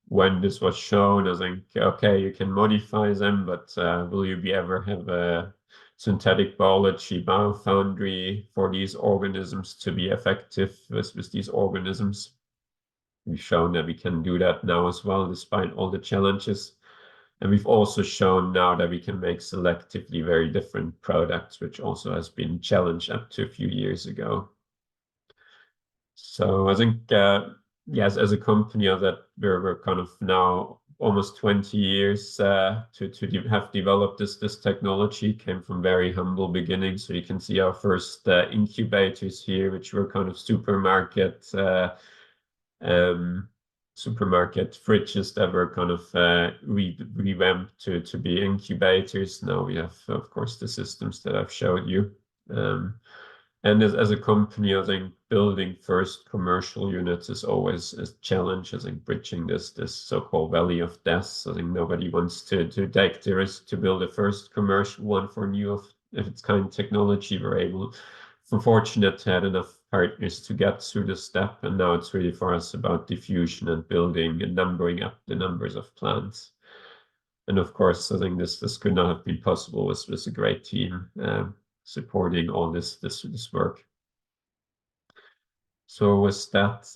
When this was shown, I think, okay, you can modify them, but will you ever have a synthetic biology biofoundry for these organisms to be effective with these organisms? We've shown that we can do that now as well, despite all the challenges. And we've also shown now that we can make selectively very different products, which also has been challenged up to a few years ago. So I think, yes, as a company that we're kind of now almost 20 years to have developed this technology, came from very humble beginnings. So you can see our first incubators here, which were kind of supermarket fridges that were kind of revamped to be incubators. Now we have, of course, the systems that I've showed you. And as a company, I think building first commercial units is always a challenge. I think bridging this so-called valley of death. I think nobody wants to take the risk to build a first commercial one for new of its kind technology. We're fortunate to have enough partners to get through the step, and now it's really for us about diffusion and building and numbering up the numbers of plants. And of course, I think this could not have been possible with a great team supporting all this work. So with that,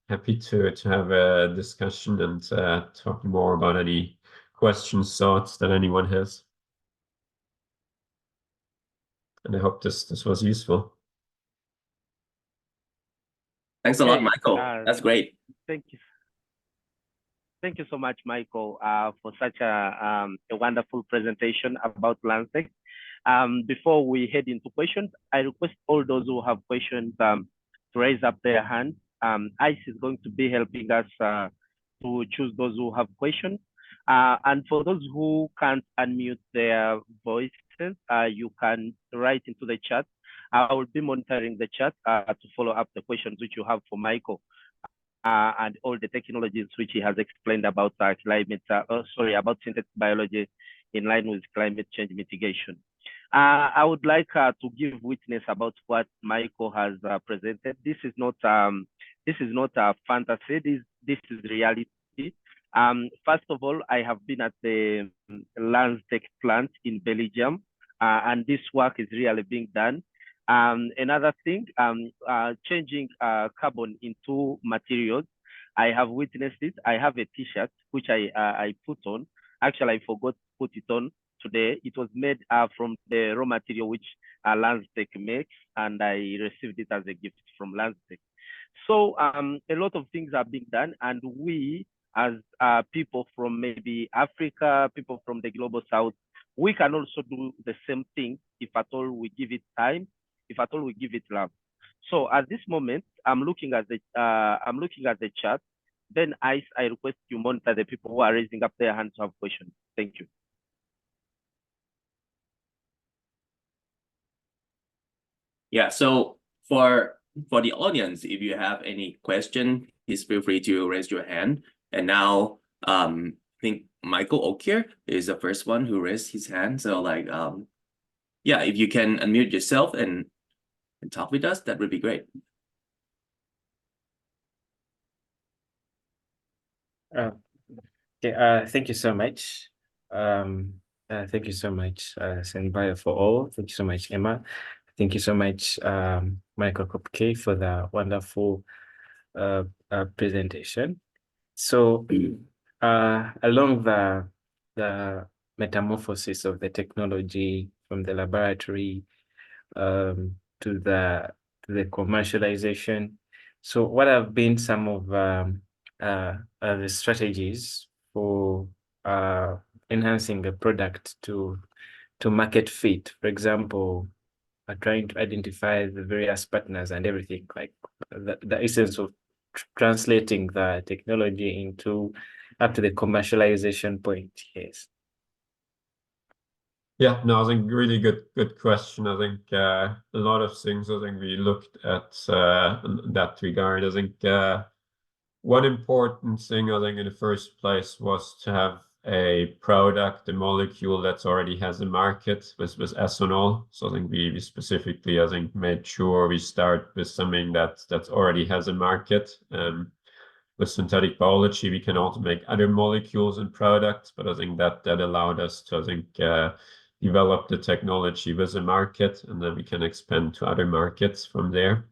happy to have a discussion and talk more about any questions, thoughts that anyone has. And I hope this was useful. Thanks a lot, Michael. That's great. Thank you. Thank you so much, Michael, for such a wonderful presentation about LanzaTech. Before we head into questions, I request all those who have questions to raise up their hand. ICE is going to be helping us to choose those who have questions. And for those who can't unmute their voices, you can write into the chat. I will be monitoring the chat to follow up the questions which you have for Michael and all the technologies which he has explained about about synthetic biology in line with climate change mitigation. I would like to give witness about what Michael has presented. This is not a fantasy. This is reality. First of all, I have been at the LanzaTech plant in Belgium, and this work is really being done. Another thing, changing carbon into materials. I have witnessed it. I have a T-shirt which I put on. Actually, I forgot to put it on today. It was made from the raw material which LanzaTech makes, and I received it as a gift from LanzaTech. So a lot of things are being done, and we as people from maybe Africa, people from the global south, we can also do the same thing if at all we give it time, if at all we give it love. So at this moment, I'm looking at the chat. Then I request you monitor the people who are raising up their hands to have questions. Thank you. Yeah, so for the audience, if you have any question, please feel free to raise your hand. And now I think Michael Okier is the first one who raised his hand. So like yeah, if you can unmute yourself and talk with us, that would be great. Okay, thank you so much. Thank you so much, SynBio4ALL. Thank you so much, Emma. Thank you so much, Michael Köpke, for the wonderful presentation. So, along the metamorphosis of the technology from the laboratory to the commercialization. So, what have been some of the strategies for enhancing the product to market fit? For example, trying to identify the various partners and everything, like the essence of translating the technology into up to the commercialization point. Yes. Yeah, no, I think really good question. I think a lot of things I think we looked at in that regard. I think one important thing I think in the first place was to have a product, a molecule that's already has a market with ethanol. So I think we specifically I think made sure we start with something that already has a market. With synthetic biology, we can also make other molecules and products, but I think that allowed us to I think develop the technology with a market, and then we can expand to other markets from there.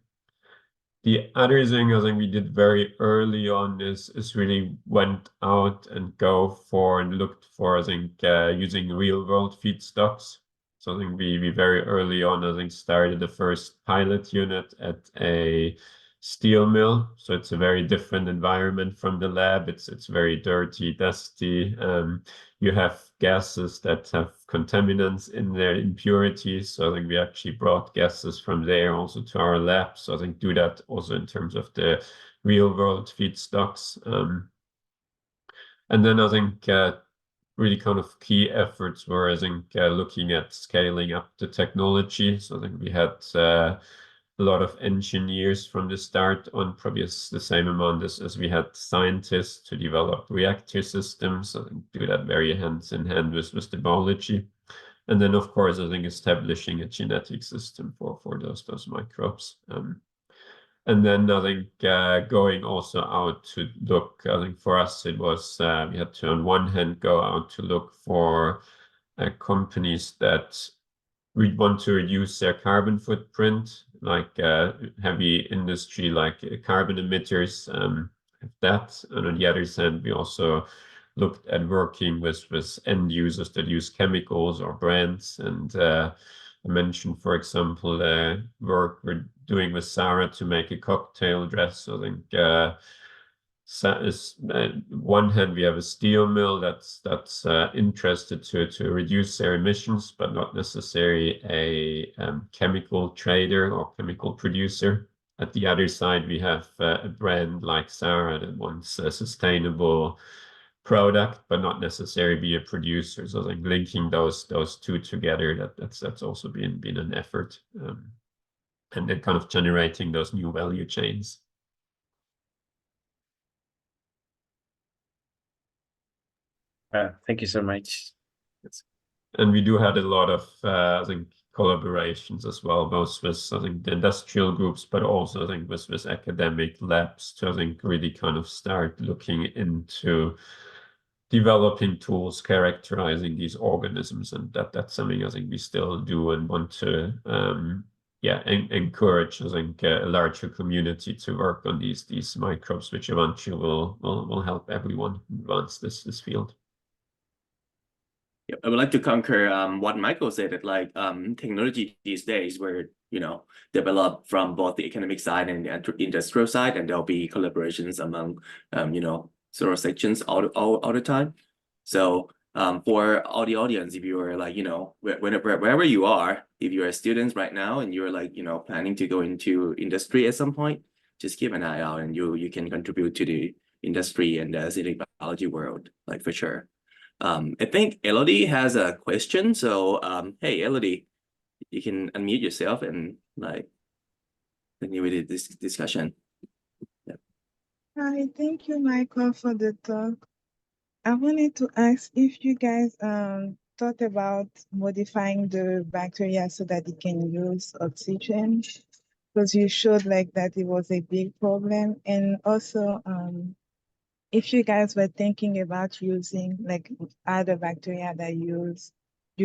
The other thing I think we did very early on is really went out and go for and looked for I think using real world feedstocks. So I think we very early on I think started the first pilot unit at a steel mill. So it's a very different environment from the lab. It's very dirty, dusty. You have gases that have contaminants in their impurities. So I think we actually brought gases from there also to our lab. So I think do that also in terms of the real world feedstocks. And then I think really kind of key efforts were I think looking at scaling up the technology. So I think we had a lot of engineers from the start on, probably the same amount as we had scientists to develop reactor systems. I think do that very hand in hand with the biology. And then of course I think establishing a genetic system for those microbes. And then I think going also out to look, I think for us it was we had to on one hand go out to look for companies that we want to reduce their carbon footprint, like heavy industry, like carbon emitters, that. And on the other hand, we also looked at working with end users that use chemicals or brands. And I mentioned, for example, work we're doing with Sarah to make a cocktail dress. I think one hand we have a steel mill that's interested to reduce their emissions, but not necessarily a chemical trader or chemical producer. At the other side, we have a brand like Sarah that wants a sustainable product, but not necessarily be a producer. So I think linking those two together, that's also been an effort, and then kind of generating those new value chains. Thank you so much. And we do have a lot of, I think, collaborations as well, both with, I think, the industrial groups, but also, I think, with academic labs to, I think, really kind of start looking into developing tools, characterizing these organisms. And that's something I think we still do and want to, encourage, I think, a larger community to work on these microbes, which eventually will help everyone advance this field. Yeah, I would like to concur what Michael said, that like technology these days were, developed from both the academic side and the industrial side, and there'll be collaborations among sort of sections all the time. So for all the audience, if you are like, wherever you are, if you are students right now and you're like, planning to go into industry at some point, just keep an eye out and you can contribute to the industry and the synthetic biology world, like for sure. I think Elodie has a question. So, hey, Elodie, you can unmute yourself and like continue with this discussion. Yeah. Hi, thank you, Michael, for the talk. I wanted to ask if you guys thought about modifying the bacteria so that it can use oxygen, because you showed like that it was a big problem, and also if you guys were thinking about using like other bacteria that you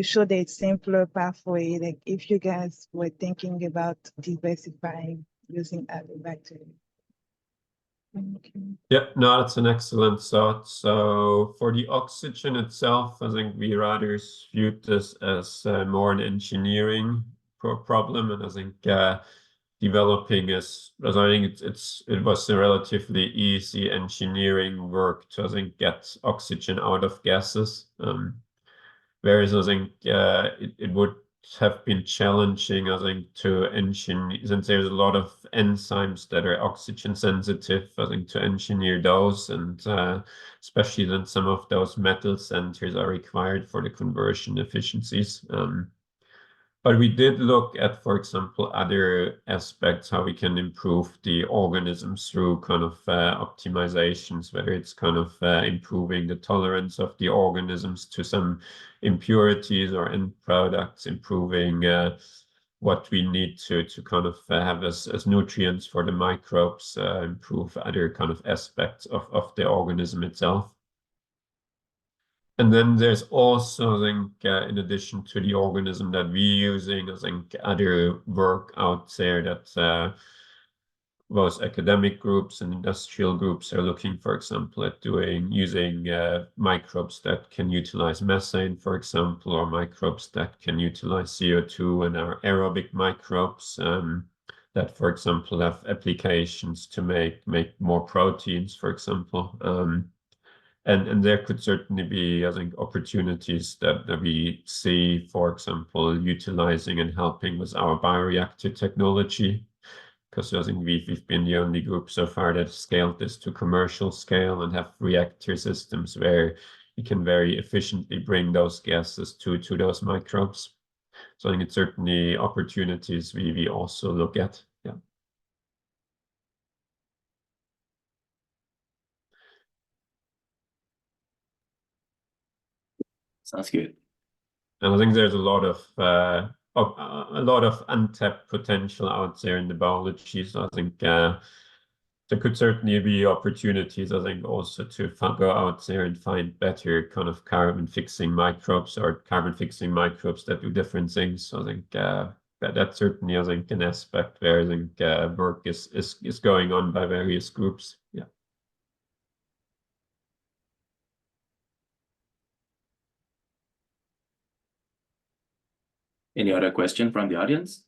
showed a simpler pathway, like if you guys were thinking about diversifying using other bacteria. Thank you. Yeah, no, that's an excellent thought. So for the oxygen itself, I think we rather viewed this as more an engineering problem, and I think developing as I think it was a relatively easy engineering work to I think get oxygen out of gases. Whereas I think it would have been challenging, I think, to engineer, since there's a lot of enzymes that are oxygen sensitive, I think, to engineer those, and especially then some of those metal centers are required for the conversion efficiencies. But we did look at, for example, other aspects, how we can improve the organisms through kind of optimizations, whether it's kind of improving the tolerance of the organisms to some impurities or end products, improving what we need to kind of have as nutrients for the microbes, improve other kind of aspects of the organism itself. And then there's also, I think, in addition to the organism that we're using, I think other work out there that both academic groups and industrial groups are looking, for example, at using microbes that can utilize methane, for example, or microbes that can utilize CO2 and are aerobic microbes that, for example, have applications to make more proteins, for example. And there could certainly be, I think, opportunities that we see, for example, utilizing and helping with our bioreactor technology, because I think we've been the only group so far that scaled this to commercial scale and have reactor systems where you can very efficiently bring those gases to those microbes. So I think it's certainly opportunities we also look at. Yeah. Sounds good. And I think there's a lot of untapped potential out there in the biology. So I think there could certainly be opportunities, I think, also to go out there and find better kind of carbon fixing microbes or carbon fixing microbes that do different things. So I think that's certainly, I think, an aspect where I think work is going on by various groups. Yeah. Any other question from the audience?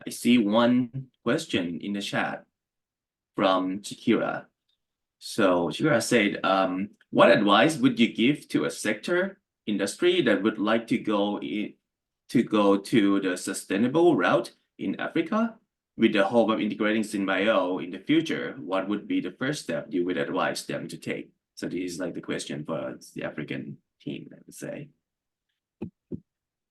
I see one question in the chat from Chikira. So Chikira said, what advice would you give to a sector industry that would like to go to the sustainable route in Africa with the hope of integrating SynBio in the future? What would be the first step you would advise them to take? So this is like the question for the African team, I would say.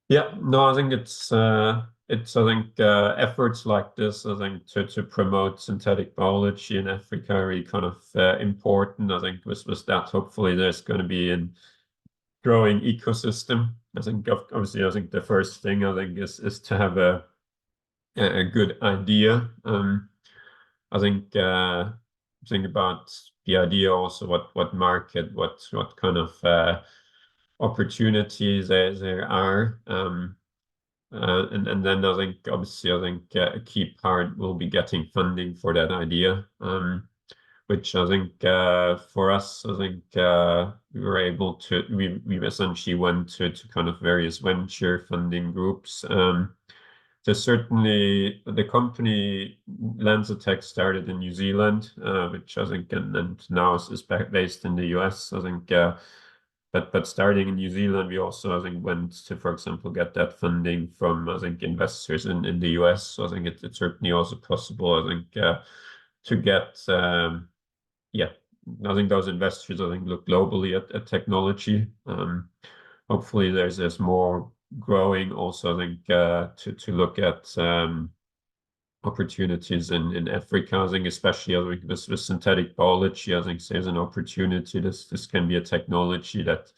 Yeah, no, I think it's I think efforts like this, I think to promote synthetic biology in Africa are really kind of important. I think with that, hopefully there's going to be a growing ecosystem. I think obviously, I think the first thing I think is to have a good idea. I think think about the idea also what market, what kind of opportunities there are. And then I think obviously I think a key part will be getting funding for that idea, which I think for us I think we were able to we essentially went to kind of various venture funding groups. There's certainly the company LanzaTech started in New Zealand, which I think and now is based in the US. I think. But starting in New Zealand, we also, I think, went to, for example, get that funding from, I think, investors in the US. So I think it's certainly also possible, I think, to get, yeah, I think those investors, I think, look globally at technology. Hopefully there's more growing also, I think, to look at opportunities in Africa. I think especially I think with synthetic biology, I think there's an opportunity. This can be a technology that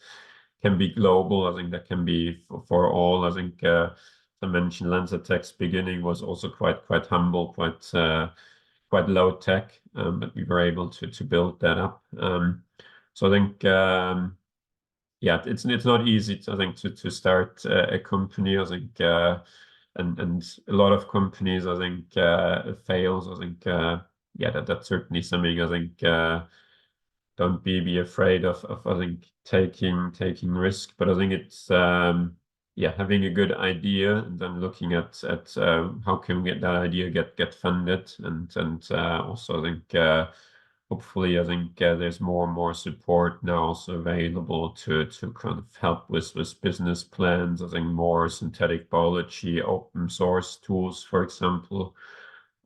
can be global. I think that can be for all. I think I mentioned LanzaTech's beginning was also quite humble, quite low tech, but we were able to build that up. So I think yeah, it's not easy I think to start a company. I think and a lot of companies I think fails. I think yeah, that's certainly something I think don't be afraid of I think taking risk, but I think it's yeah, having a good idea and then looking at how can we get that idea get funded and also I think hopefully, I think there's more and more support now also available to kind of help with business plans. I think more synthetic biology, open source tools, for example,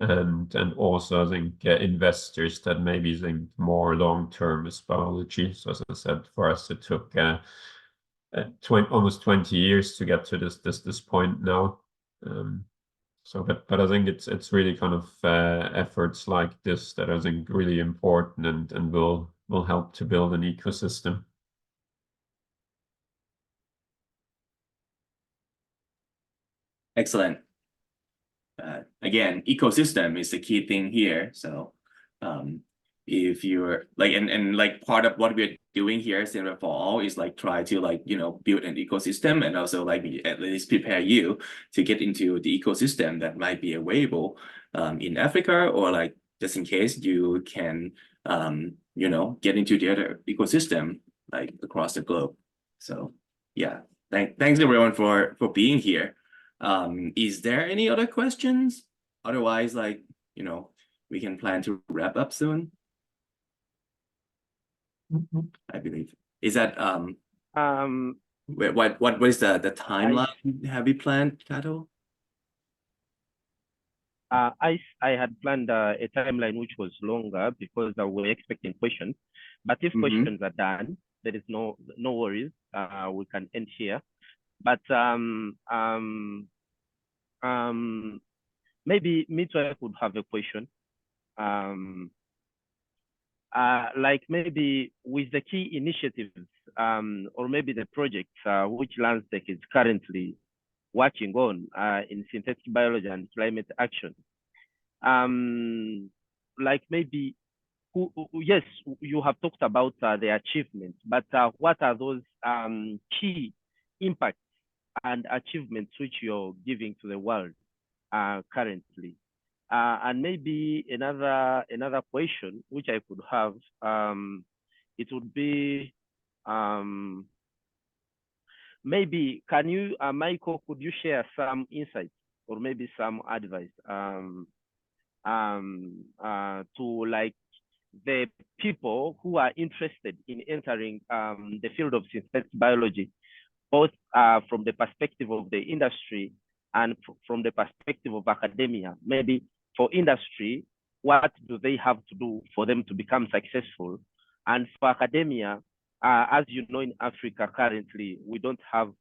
and also I think investors that maybe think more long term with biology. So as I said, for us it took almost 20 years to get to this point now. So, but I think it's really kind of efforts like this that I think really important and will help to build an ecosystem. Excellent. Again, ecosystem is the key thing here. So if you're like, and like part of what we're doing here at SynBio4ALL is like try to like, you know, build an ecosystem and also like at least prepare you to get into the ecosystem that might be available in Africa, or like just in case you can, you know, get into the other ecosystem like across the globe. So yeah, thanks everyone for being here. Is there any other questions? Otherwise, like, you know, we can plan to wrap up soon. I believe. Is that what is the timeline have you planned, Kato? I had planned a timeline which was longer because we were expecting questions. But if questions are done, there is no worries. We can end here. But maybe Mitwa could have a question. Like maybe with the key initiatives or maybe the projects which LanzaTech is currently working on in synthetic biology and climate action. Like maybe, yes, you have talked about the achievements, but what are those key impacts and achievements which you're giving to the world currently? And maybe another question which I could have, it would be, maybe can you, Michael, could you share some insights or maybe some advice to like the people who are interested in entering the field of synthetic biology, both from the perspective of the industry and from the perspective of academia? Maybe for industry, what do they have to do for them to become successful? And for academia, as you know, in Africa currently, we don't have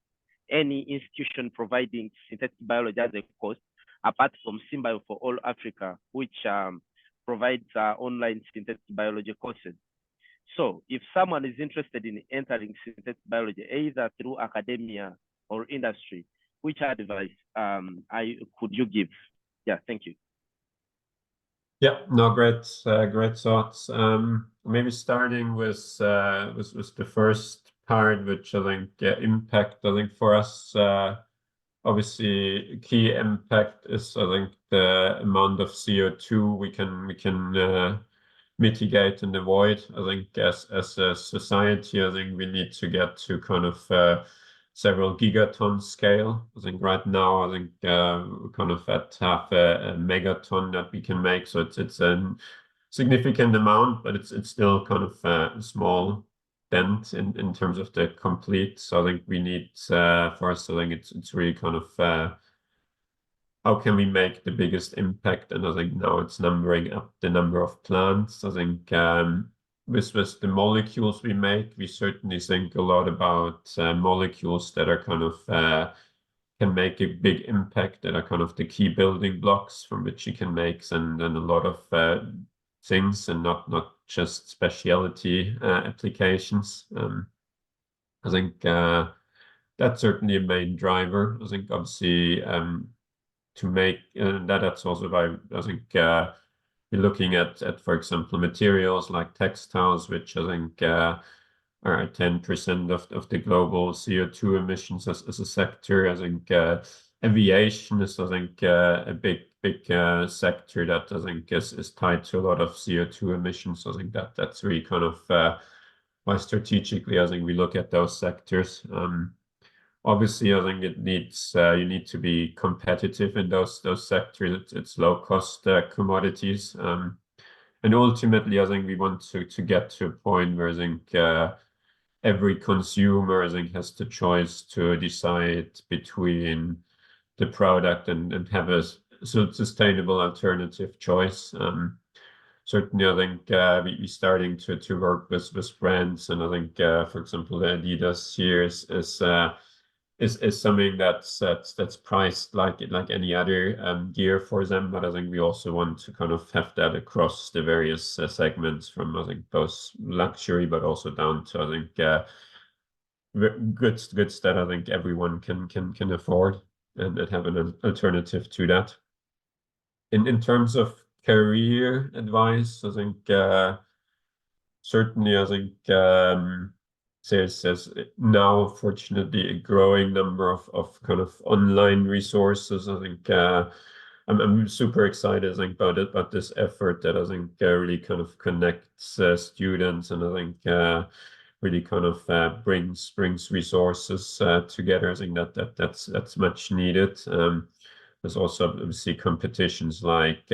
any institution providing synthetic biology as a course, apart from SynBio4ALL Africa, which provides online synthetic biology courses. So if someone is interested in entering synthetic biology, either through academia or industry, which advice could you give? Yeah, thank you. Yeah, no, great thoughts. Maybe starting with the first part, which I think impact. I think for us, obviously, key impact is I think the amount of CO2 we can mitigate and avoid. I think as a society, I think we need to get to kind of several gigaton scale. I think right now, I think we're kind of at half a megaton that we can make. So it's a significant amount, but it's still kind of a small dent in terms of the complete. So I think we need for us, I think it's really kind of how can we make the biggest impact? And I think now it's numbering up the number of plants. I think with the molecules we make, we certainly think a lot about molecules that are kind of can make a big impact, that are kind of the key building blocks from which you can make and a lot of things, and not just specialty applications. I think that's certainly a main driver. I think obviously to make that's also why I think we're looking at, for example, materials like textiles, which I think are 10% of the global CO2 emissions as a sector. I think aviation is, I think, a big sector that I think is tied to a lot of CO2 emissions. So I think that's really kind of why strategically I think we look at those sectors. Obviously, I think it needs you need to be competitive in those sectors. It's low cost commodities, and And ultimately, I think we want to get to a point where I think every consumer, I think, has the choice to decide between the product and have a sustainable alternative choice. Certainly, I think we're starting to work with brands, and I think, for example, the Adidas here is something that's priced like any other gear for them. But I think we also want to kind of have that across the various segments, from I think both luxury but also down to I think goods that I think everyone can afford and have an alternative to that. In terms of career advice, I think certainly I think there's now fortunately a growing number of kind of online resources. I think I'm super excited, I think, about this effort that I think really kind of connects students, and I think really kind of brings resources together. I think that's much needed. There's also obviously competitions like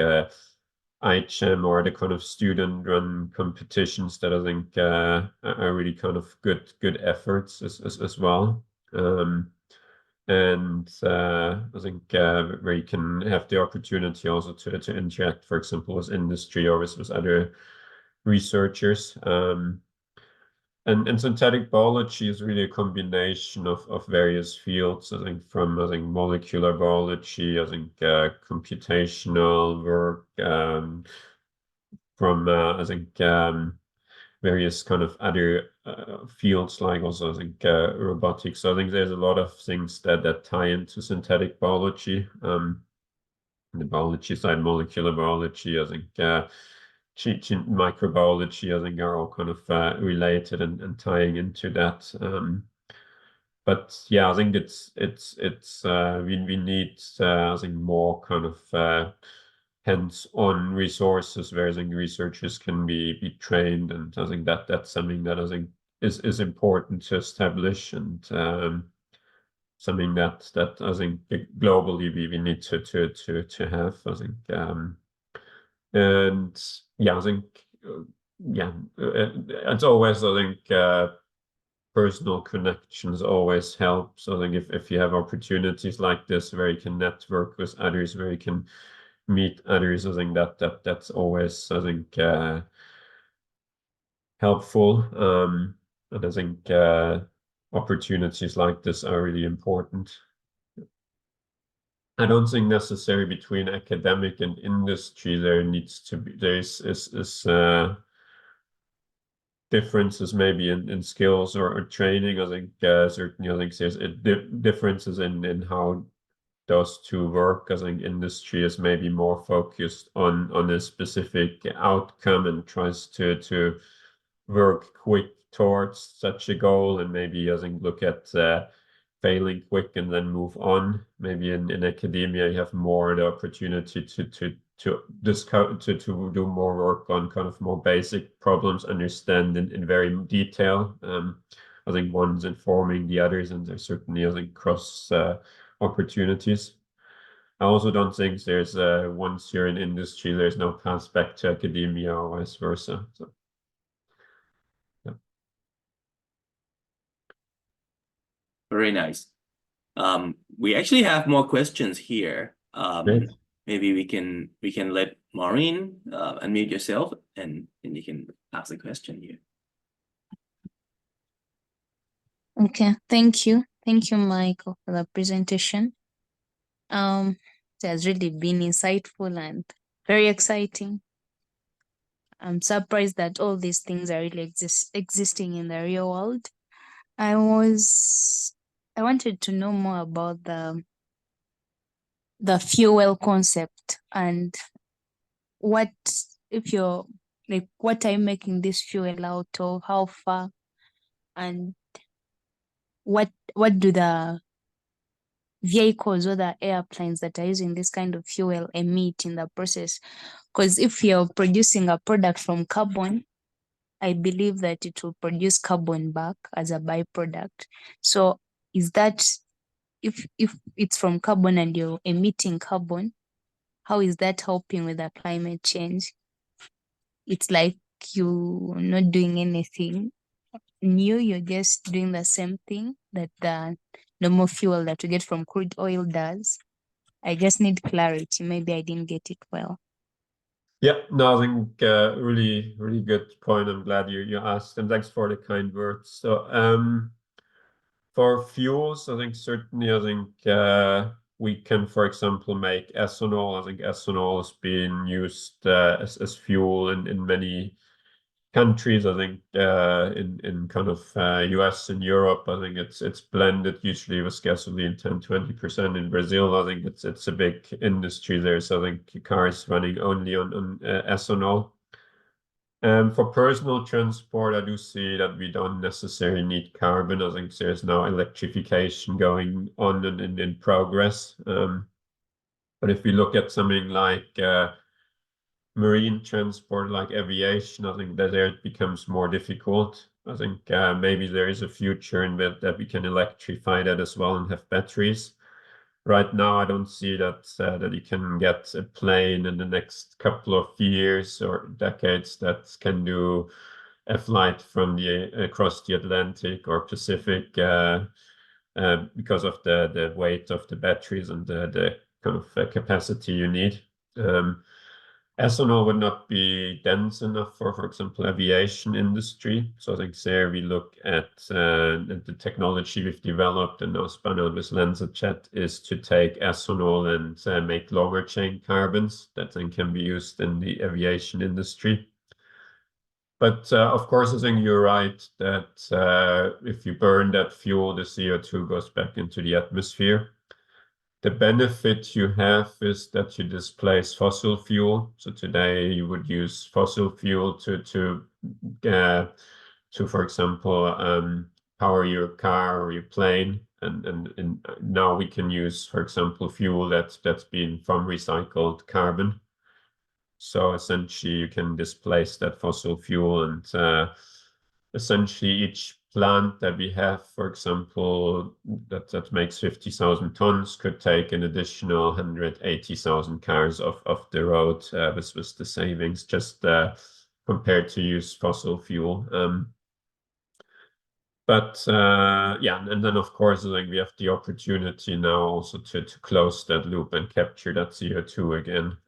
ICHEM or the kind of student-run competitions that I think are really kind of good efforts as well. And I think where you can have the opportunity also to interact, for example, with industry or with other researchers. And synthetic biology is really a combination of various fields. I think from molecular biology, I think computational work, from I think various kind of other fields, like also I think robotics. So I think there's a lot of things that tie into synthetic biology. The biology side, molecular biology, I think microbiology, I think are all kind of related and tying into that. But yeah, I think we need I think more kind of hands-on resources where I think researchers can be trained, and I think that's something that I think is important to establish, and something that I think globally we need to have. I think and yeah, I think it's always I think personal connections always help. So I think if you have opportunities like this where you can network with others, where you can meet others, I think that's always I think helpful. And I think opportunities like this are really important. I don't think necessarily between academic and industry there needs to be differences maybe in skills or training. I think certainly I think there's differences in how those two work. I think industry is maybe more focused on a specific outcome and tries to work quick towards such a goal, and maybe I think look at failing quick and then move on. Maybe in academia you have more the opportunity to discover, to do more work on kind of more basic problems, understand in very detail. I think one's informing the others, and there's certainly I think cross opportunities. I also don't think there's once you're in industry there's no path back to academia or vice versa. So yeah. Very nice. We actually have more questions here. Great. Maybe we can let Maureen unmute yourself, and you can ask the question here. Okay, thank you, Michael, for the presentation. It has really been insightful and very exciting. I'm surprised that all these things are really existing in the real world. I wanted to know more about the fuel concept, and what are you making this fuel out of, how far, and what do the vehicles or the airplanes that are using this kind of fuel emit in the process? Because if you're producing a product from carbon, I believe that it will produce carbon back as a byproduct. So is that, if it's from carbon and you're emitting carbon, how is that helping with the climate change? it's like you're not doing anything new, you're just doing the same thing that the normal fuel that we get from crude oil does. I just need clarity. Maybe I didn't get it well. Yeah, no, I think really, really good point. I'm glad you asked, and thanks for the kind words. So for fuels, I think certainly, we can, for example, make ethanol. I think ethanol is being used as fuel in many countries. I think in kind of US and Europe, I think it's blended usually with gasoline 10-20%. In Brazil, I think it's a big industry there. So I think cars running only on ethanol. For personal transport, I do see that we don't necessarily need carbon. I think there's now electrification going on and in progress. But if we look at something like marine transport, like aviation, I think that there it becomes more difficult. I think maybe there is a future in that we can electrify that as well and have batteries. Right now, I don't see that that you can get a plane in the next couple of years or decades that can do a flight from across the Atlantic or Pacific because of the weight of the batteries and the kind of capacity you need. Ethanol would not be dense enough for example, aviation industry. So I think there we look at the technology we've developed and now spun out with LanzaTech is to take ethanol and make longer chain carbons that then can be used in the aviation industry. But of course, I think you're right that if you burn that fuel, the CO2 goes back into the atmosphere. The benefit you have is that you displace fossil fuel. So today you would use fossil fuel to for example, power your car or your plane, and now we can use, for example, fuel that's been from recycled carbon. So essentially, you can displace that fossil fuel, and essentially each plant that we have, for example, that makes 50,000 tons could take an additional 180,000 cars off the road with the savings just compared to use fossil fuel. But yeah, and then of course, I think we have the opportunity now also to close that loop and capture that CO2 again.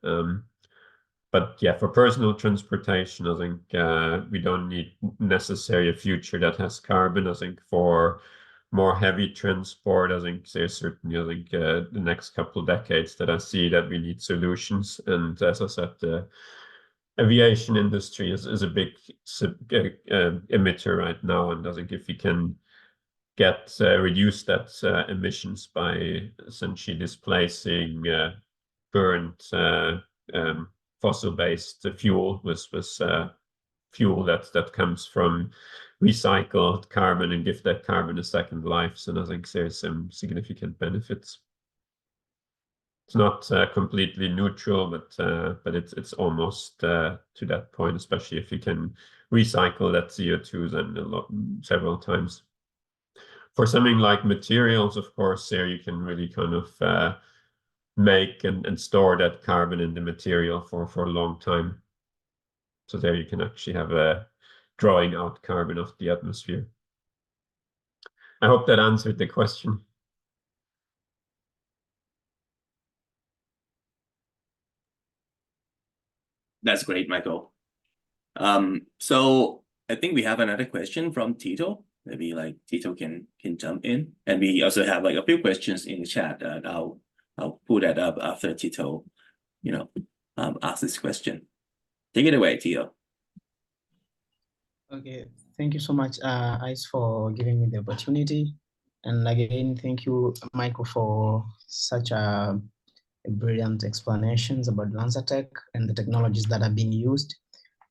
But yeah, for personal transportation, I think we don't need necessarily a future that has carbon. I think for more heavy transport, I think there's certainly, I think the next couple of decades that I see that we need solutions. And as I said, the aviation industry is a big emitter right now. And I think if we can reduce that emissions by essentially displacing burnt fossil-based fuel with fuel that comes from recycled carbon and give that carbon a second life. So I think there's some significant benefits. It's not completely neutral, but it's almost to that point, especially if you can recycle that CO2 then several times. For something like materials, of course, there you can really kind of make and store that carbon in the material for a long time. So there you can actually have a drawing out carbon of the atmosphere. I hope that answered the question. That's great, Michael. So I think we have another question from Tito. Maybe like Tito can jump in, and we also have like a few questions in the chat that I'll put that up after Tito, ask this question. Take it away, Tito. Okay, thank you so much, Ice, for giving me the opportunity. And again, thank you, Michael, for such a brilliant explanations about LanzaTech and the technologies that are being used.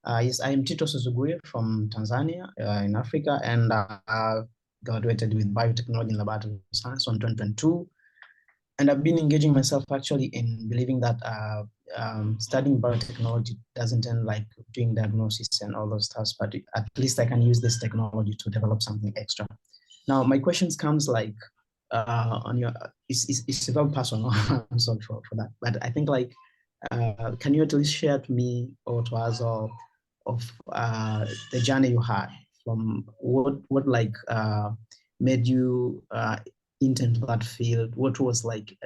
Yes, I am Tito Suzuguye from Tanzania in Africa, and graduated with biotechnology and laboratory science on 2022. And I've been engaging myself actually in believing that studying biotechnology doesn't end like doing diagnosis and all those stuff, but at least I can use this technology to develop something extra. Now, my questions comes like on your, it's very personal. I'm sorry for that, but I think like, can you at least share to me or to us all the journey you had, from what like made you into that field, what was like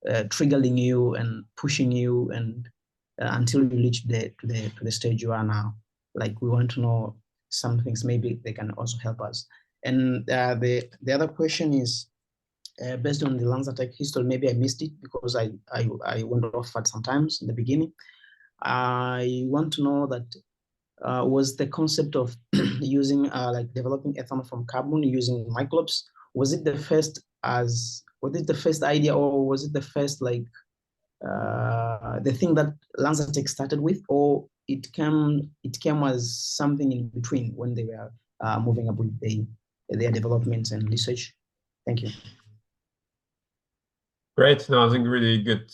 triggering you and pushing you, and until you reach to the stage you are now. Like, we want to know some things, maybe they can also help us. And the other question is, based on the LanzaTech history, maybe I missed it because I went off at sometimes in the beginning. I want to know that was the concept of using like developing ethanol from carbon using microbes, was it the first idea, or was it the first like the thing that LanzaTech started with, or it came as something in between when they were moving up with their developments and research? Thank you. Great. No, I think really good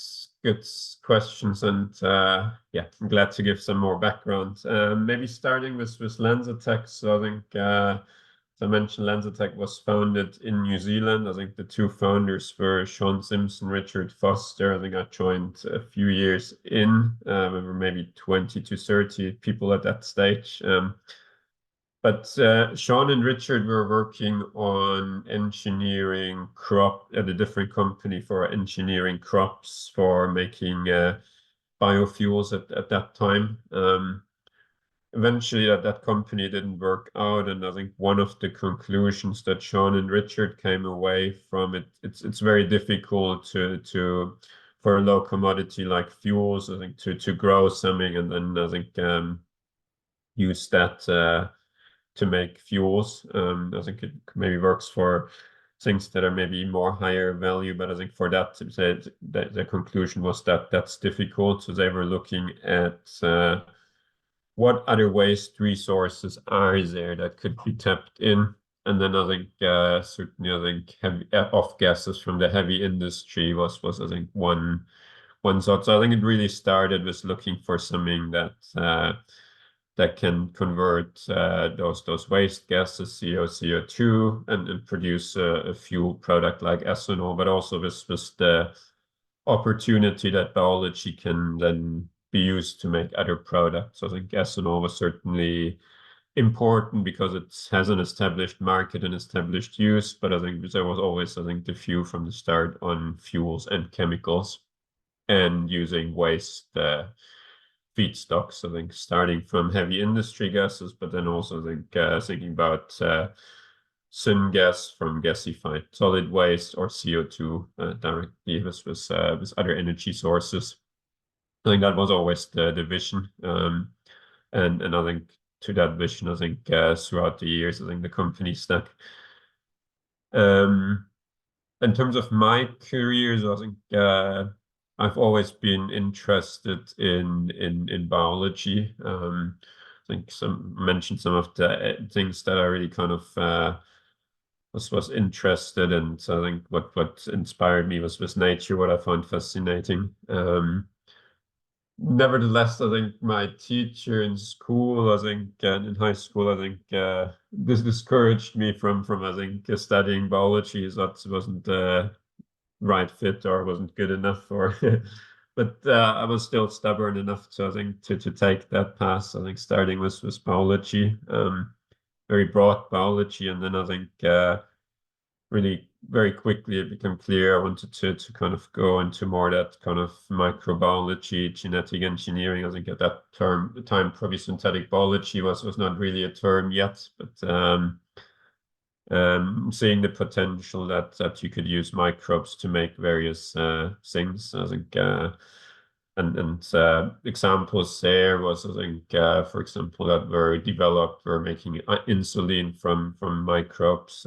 questions, and yeah, I'm glad to give some more background. Maybe starting with LanzaTech. So I think, as I mentioned, LanzaTech was founded in New Zealand. I think the two founders were Sean Simpson, Richard Foster. I think I joined a few years in. We were maybe 20 to 30 people at that stage. But Sean and Richard were working on engineering crop at a different company for engineering crops for making biofuels at that time. Eventually, that company didn't work out, and I think one of the conclusions that Sean and Richard came away from it's very difficult to for a low commodity like fuels, I think, to grow something and then I think use that to make fuels. I think it maybe works for things that are maybe more higher value, but I think for that, the conclusion was that that's difficult. So they were looking at what other waste resources are there that could be tapped in. And then I think certainly I think heavy off gases from the heavy industry was I think one thought. So I think it really started with looking for something that can convert those waste gases, CO2, and produce a fuel product like ethanol, but also with the opportunity that biology can then be used to make other products. So I think ethanol was certainly important because it has an established market and established use, but I think there was always, I think, the view from the start on fuels and chemicals and using waste feedstocks. I think starting from heavy industry gases, but then also I think thinking about syngas from gasified solid waste or CO2 directly with other energy sources. I think that was always the vision, and I think to that vision, I think throughout the years, I think the company stuck. In terms of my careers, I think I've always been interested in biology. I think mentioned some of the things that I really kind of was interested in. So I think what inspired me was nature, what I found fascinating. Nevertheless, I think my teacher in school, I think in high school, I think this discouraged me from I think studying biology. That wasn't the right fit or wasn't good enough for. But I was still stubborn enough to I think to take that path. I think starting with biology, very broad biology, and then I think really very quickly it became clear I wanted to kind of go into more that kind of microbiology, genetic engineering. I think at that time probably synthetic biology was not really a term yet, but seeing the potential that you could use microbes to make various things. I think and examples there was I think for example that were making insulin from microbes.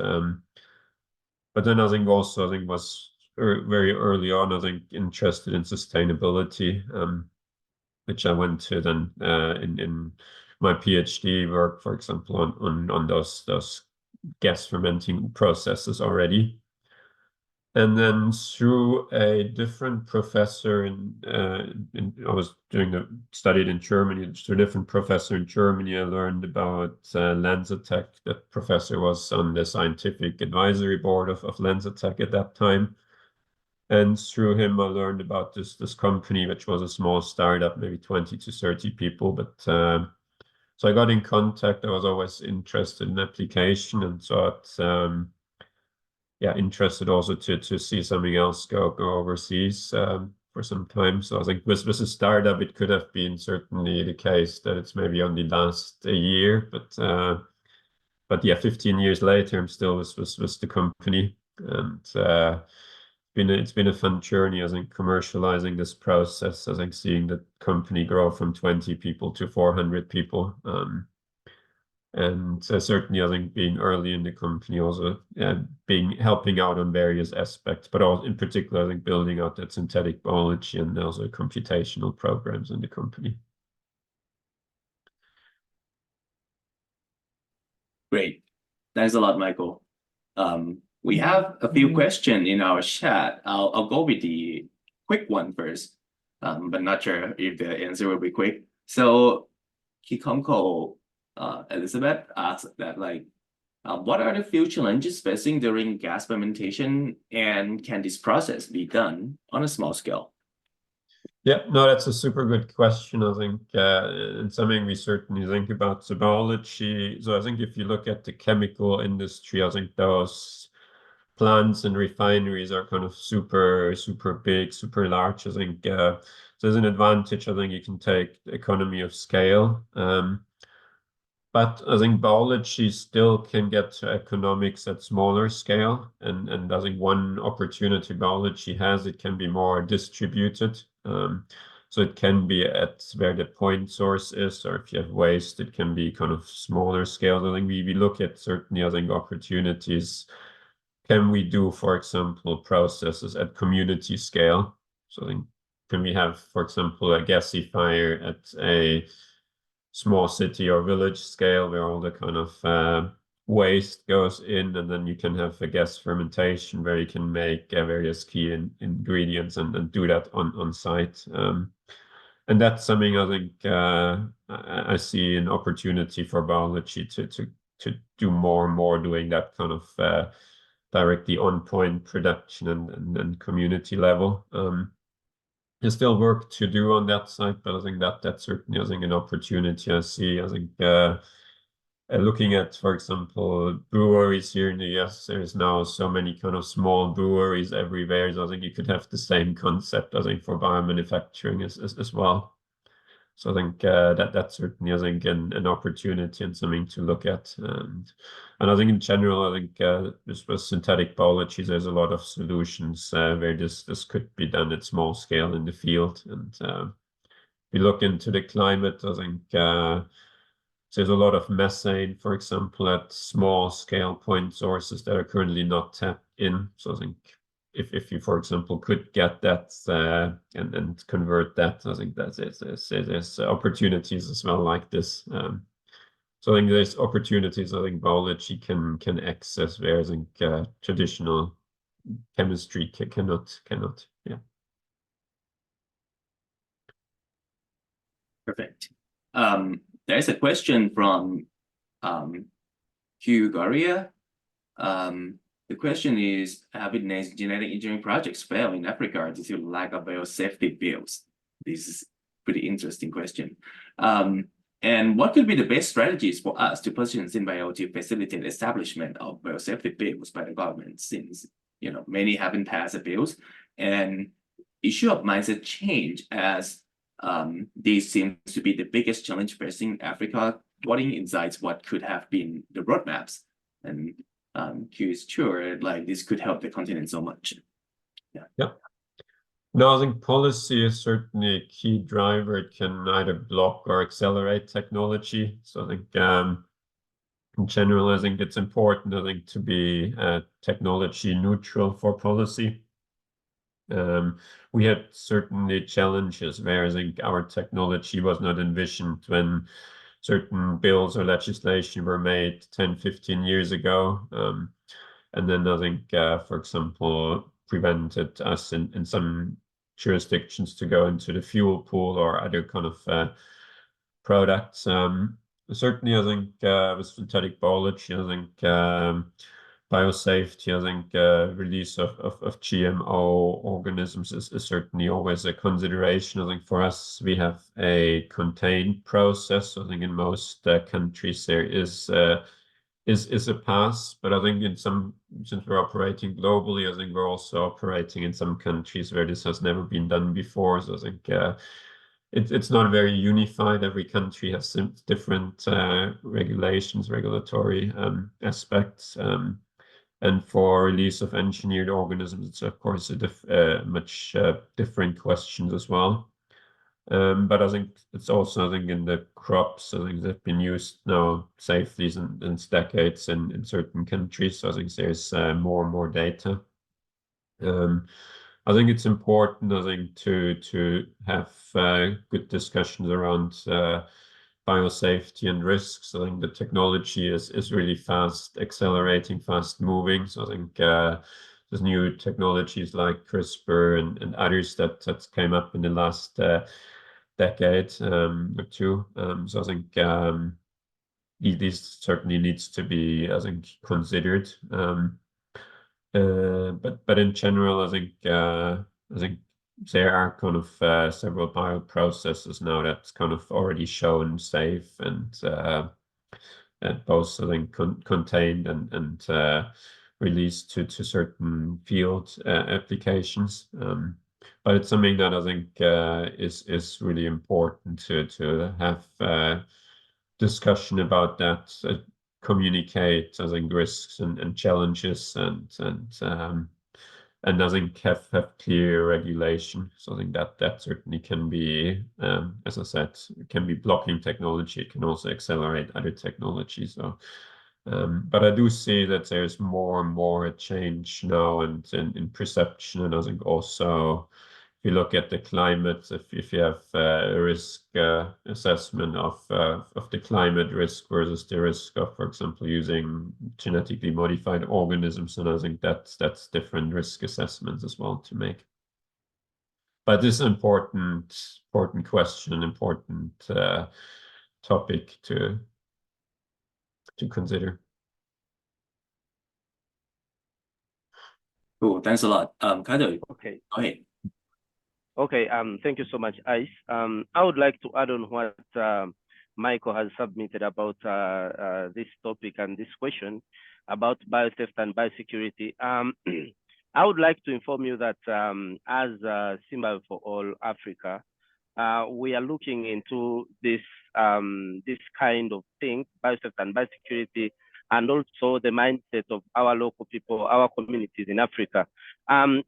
But then I think also was very early on, I think, interested in sustainability, which I went to then in my PhD work, for example, on those gas fermenting processes already. And then through a different professor I was studied in Germany. Through a different professor in Germany, I learned about LanzaTech. That professor was on the scientific advisory board of LanzaTech at that time. And through him, I learned about this company, which was a small startup, maybe 20 to 30 people. But so I got in contact. I was always interested in application, and thought, yeah, interested also to see something else go overseas for some time. So I think with a startup, it could have been certainly the case that it's maybe only last a year, but yeah, 15 years later, I'm still with the company, and it's been a fun journey. I think commercializing this process. I think seeing the company grow from 20 people to 400 people. And certainly, I think being early in the company, also helping out on various aspects, but also in particular, I think building out that synthetic biology and also computational programs in the company. Great. Thanks a lot, Michael. We have a few questions in our chat. I'll go with the quick one first, but not sure if the answer will be quick. So Kikomko Elizabeth asked that, like, what are the few challenges facing during gas fermentation, and can this process be done on a small scale? Yeah, no, that's a super good question. I think it's something we certainly think about the biology. So I think if you look at the chemical industry, I think those plants and refineries are kind of super big, super large. I think there's an advantage. I think you can take economy of scale. But I think biology still can get to economics at smaller scale. And I think one opportunity biology has, it can be more distributed. So it can be at where the point source is, or if you have waste, it can be kind of smaller scale. I think we look at certainly, I think, opportunities. Can we do, for example, processes at community scale? So I think, can we have, for example, a gasifier at a small city or village scale where all the kind of waste goes in, and then you can have a gas fermentation where you can make various key ingredients and do that on site. And that's something I think I see an opportunity for biology to do more and more, doing that kind of directly on point production and community level. There's still work to do on that side, but I think that's certainly, I think, an opportunity I see. I think looking at, for example, breweries here in the US, there's now so many kind of small breweries everywhere. So I think you could have the same concept, I think, for biomanufacturing as well. So I think that's certainly, I think, an opportunity and something to look at. And I think in general, I think just with synthetic biology, there's a lot of solutions where this could be done at small scale in the field. And if you look into the climate, I think there's a lot of methane, for example, at small scale point sources that are currently not tapped in. So I think if you, for example, could get that and convert that, I think that there's opportunities as well like this. So I think there's opportunities I think biology can access, where I think traditional chemistry cannot. Yeah. Perfect. There's a question from Hugh Goria. The question is, have genetic engineering projects fail in Africa due to lack of biosafety bills? This is a pretty interesting question. And what could be the best strategies for us to position SynBio to facilitate establishment of biosafety bills by the government, since many haven't passed the bills, and issue of mindset change, as this seems to be the biggest challenge facing Africa. What insights, what could have been the roadmaps? And curious, sure, like this could help the continent so much. Yeah. No, I think policy is certainly a key driver. It can either block or accelerate technology. So I think in general, I think it's important, I think, to be technology neutral for policy. We had certainly challenges where I think our technology was not envisioned when certain bills or legislation were made 10, 15 years ago. And then I think, for example, prevented us in some jurisdictions to go into the fuel pool or other kind of products. Certainly, I think with synthetic biology, I think biosafety, I think release of GMO organisms is certainly always a consideration. I think for us, we have a contained process. I think in most countries there is a pass, but I think since we're operating globally, I think we're also operating in some countries where this has never been done before. So I think it's not very unified. Every country has different regulations, regulatory aspects. And for release of engineered organisms, it's of course a much different questions as well. But I think it's also, I think in the crops, I think they've been used now safely since decades in certain countries. So I think there's more and more data. I think it's important, I think, to have good discussions around biosafety and risks. I think the technology is really fast accelerating, fast moving. So I think there's new technologies like CRISPR and others that came up in the last decade or two. So I think these certainly needs to be, I think, considered. But in general, I think there are kind of several bioprocesses now that's kind of already shown safe and both, I think, contained and released to certain field applications. But it's something that I think is really important to have discussion about that, communicate, I think, risks and challenges and I think have clear regulation. So I think that certainly can be, as I said, it can be blocking technology. It can also accelerate other technologies. So, but I do see that there's more and more a change now and in perception, and I think also if you look at the climate, if you have a risk assessment of the climate risk versus the risk of, for example, using genetically modified organisms, and I think that's different risk assessments as well to make. But this is an important question, important topic to consider. Cool. Thanks a lot. Kato, Okay. go ahead. Okay, thank you so much, Ice. I would like to add on what Michael has submitted about this topic and this question about biosafety and biosecurity. I would like to inform you that as SynBio4ALL Africa, we are looking into this kind of thing, biosafety and biosecurity, and also the mindset of our local people, our communities in Africa.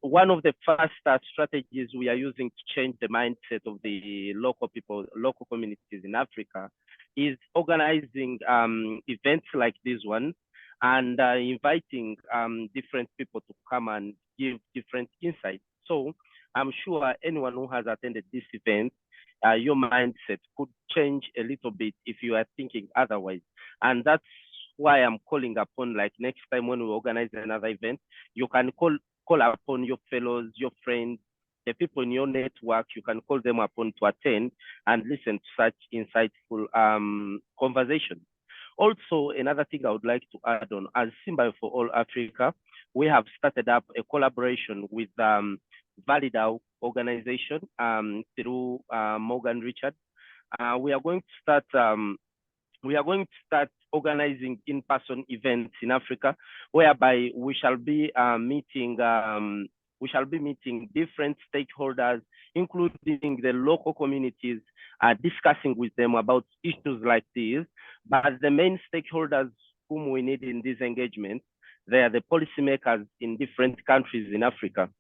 One of the first strategies we are using to change the mindset of the local people, local communities in Africa, is organizing events like this one and inviting different people to come and give different insights. So I'm sure anyone who has attended this event, your mindset could change a little bit if you are thinking otherwise. And that's why I'm calling upon, like, next time when we organize another event, you can call upon your fellows, your friends, the people in your network. You can call them upon to attend and listen to such insightful conversations. Also, another thing I would like to add on, as SynBio4ALL Africa, we have started up a collaboration with Valida organization through Morgan Richard. We are going to start organizing in-person events in Africa, whereby we shall be meeting different stakeholders, including the local communities, discussing with them about issues like these. But the main stakeholders whom we need in this engagement, they are the policymakers in different countries in Africa.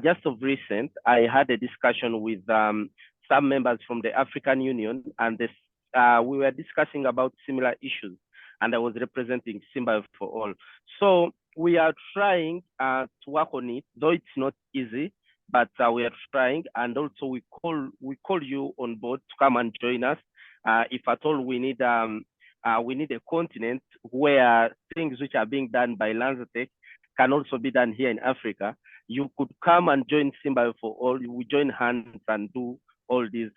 Just of recent, I had a discussion with some members from the African Union, and we were discussing about similar issues, and I was representing SynBio4ALL. So we are trying to work on it, though it's not easy, but we are trying. And also we call you on board to come and join us. If at all we need a continent where things which are being done by LanzaTech can also be done here in Africa, you could come and join SynBio4ALL. We join hands and do all this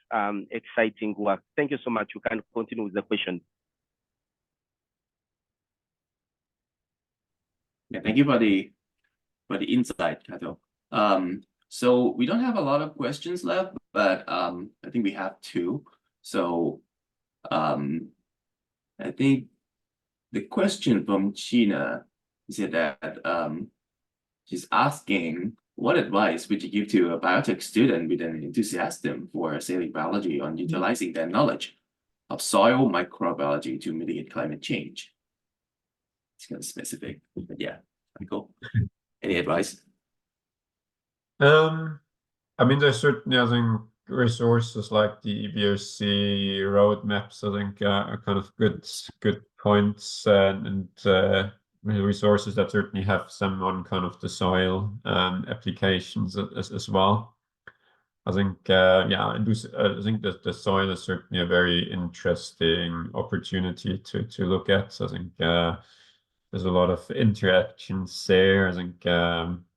exciting work. Thank you so much. You can continue with the question. Yeah, thank you for the insight, Kato. So we don't have a lot of questions left, but I think we have two. So I think the question from Gina is that she's asking, what advice would you give to a biotech student with an enthusiasm for cellular biology on utilizing their knowledge of soil microbiology to mitigate climate change? It's kind of specific, but yeah, Michael, any advice? I mean, there's certainly, I think, resources like the EBRC roadmaps, I think, are kind of good points, and resources that certainly have some on kind of the soil applications as well. I think, yeah, I think that the soil is certainly a very interesting opportunity to look at. I think there's a lot of interactions there. I think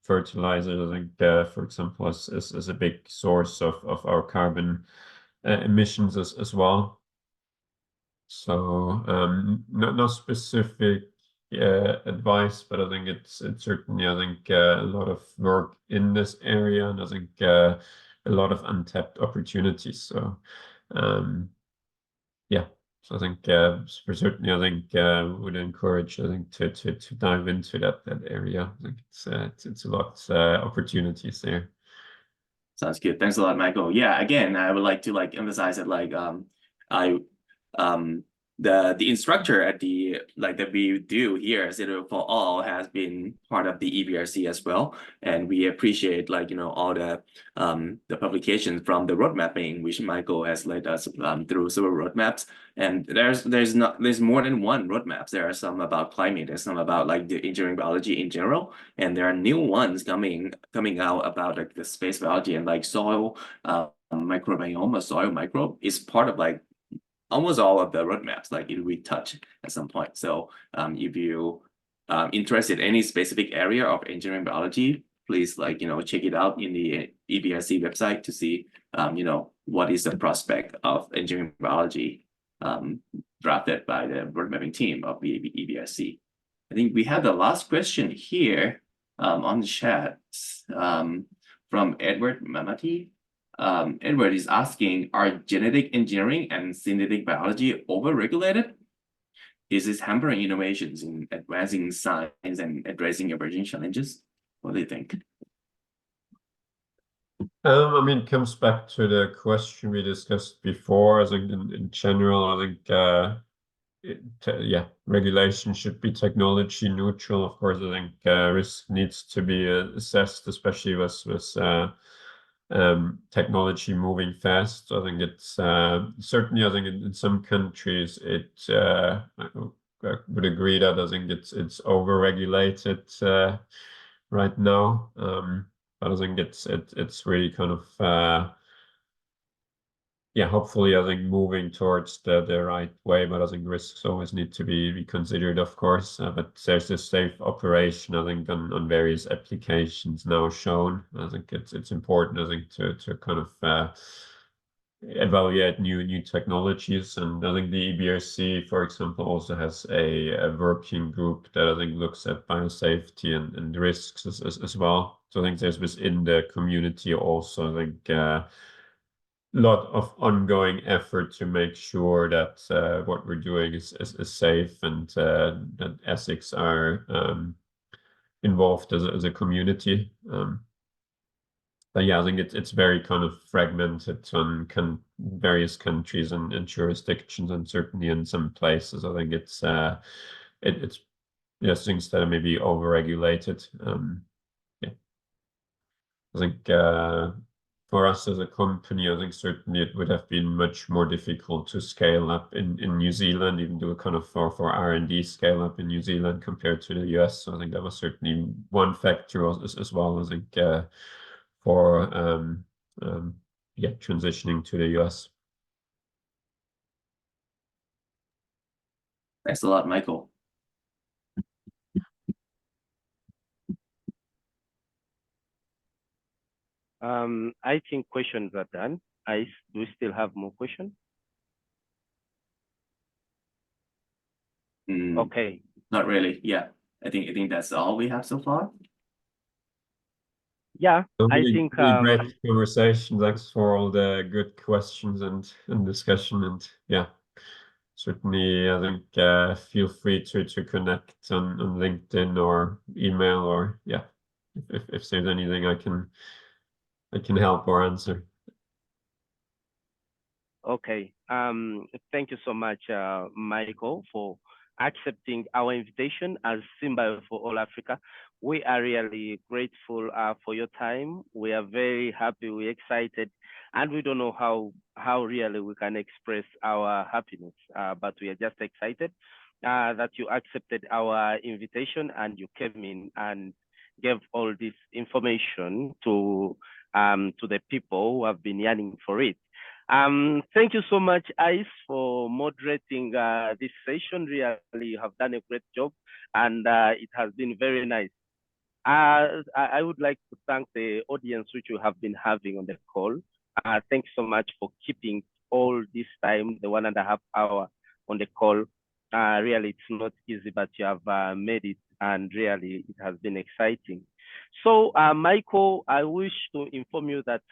fertilizers, I think, for example, is a big source of our carbon emissions as well. So no specific advice, but I think it's certainly, I think, a lot of work in this area, and I think a lot of untapped opportunities. So yeah. So I think for certainly, I think would encourage, I think, to dive into that area. I think it's a lot opportunities there. Sounds good. Thanks a lot, Michael. Yeah, again, I would like to emphasize that the instructor at the that we do here at SynBio4ALL has been part of the EBRC as well, and we appreciate all the publications from the road mapping which Michael has led us through several roadmaps. And there's more than one roadmaps. There are some about climate, there's some about the engineering biology in general, and there are new ones coming out about the space biology and soil microbiome or soil microbe is part of almost all of the roadmaps, it we touch at some point. So if you interested in any specific area of engineering biology, please check it out in the EBRC website to see what is the prospect of engineering biology drafted by the road mapping team of the EBRC. I think we have the last question here on the chat from Edward Mamati. Edward is asking, are genetic engineering and synthetic biology overregulated? Is this hampering innovations in advancing science and addressing emerging challenges? What do you think? I mean, it comes back to the question we discussed before. I think in general, I think yeah, regulation should be technology neutral. Of course, I think risk needs to be assessed, especially with technology moving fast. I think it's certainly, I think in some countries I would agree that I think it's over-regulated right now. But I think it's really kind of yeah, hopefully, I think moving towards the right way, but I think risks always need to be considered, of course. But there's a safe operation, I think, on various applications now shown. I think it's important, I think, to kind of evaluate new technologies. And I think the EBRC, for example, also has a working group that I think looks at biosafety and risks as well. So I think there's within the community also, I think, lot of ongoing effort to make sure that what we're doing is safe, and that ethics are involved as a community. But yeah, I think it's very kind of fragmented on various countries and jurisdictions, and certainly in some places, I think it's things that are maybe over-regulated. Yeah, I think for us as a company, I think certainly it would have been much more difficult to scale up in New Zealand, even do a kind of for R&D scale up in New Zealand compared to the US. So I think that was certainly one factor as well, I think, for yeah, transitioning to the US. Thanks a lot, Michael. I think questions are done. Do we still have more questions? Okay. Not really. Yeah. I think that's all we have so far. Yeah, I Really, think really great conversation. Thanks for all the good questions and discussion. And yeah, certainly, I think feel free to connect on LinkedIn or email, or yeah, if there's anything I can help or answer. Okay. Thank you so much, Michael, for accepting our invitation as SynBio4ALL Africa. We are really grateful for your time. We are very happy, we're excited, and we don't know how really we can express our happiness, but we are just excited that you accepted our invitation and you came in and gave all this information to the people who have been yearning for it. Thank you so much, Ice, for moderating this session. Really, you have done a great job, and it has been very nice. I would like to thank the audience which you have been having on the call. Thanks so much for keeping all this time, the 1.5 hour on the call. Really, it's not easy, but you have made it, and really, it has been exciting. So, Michael, I wish to inform you that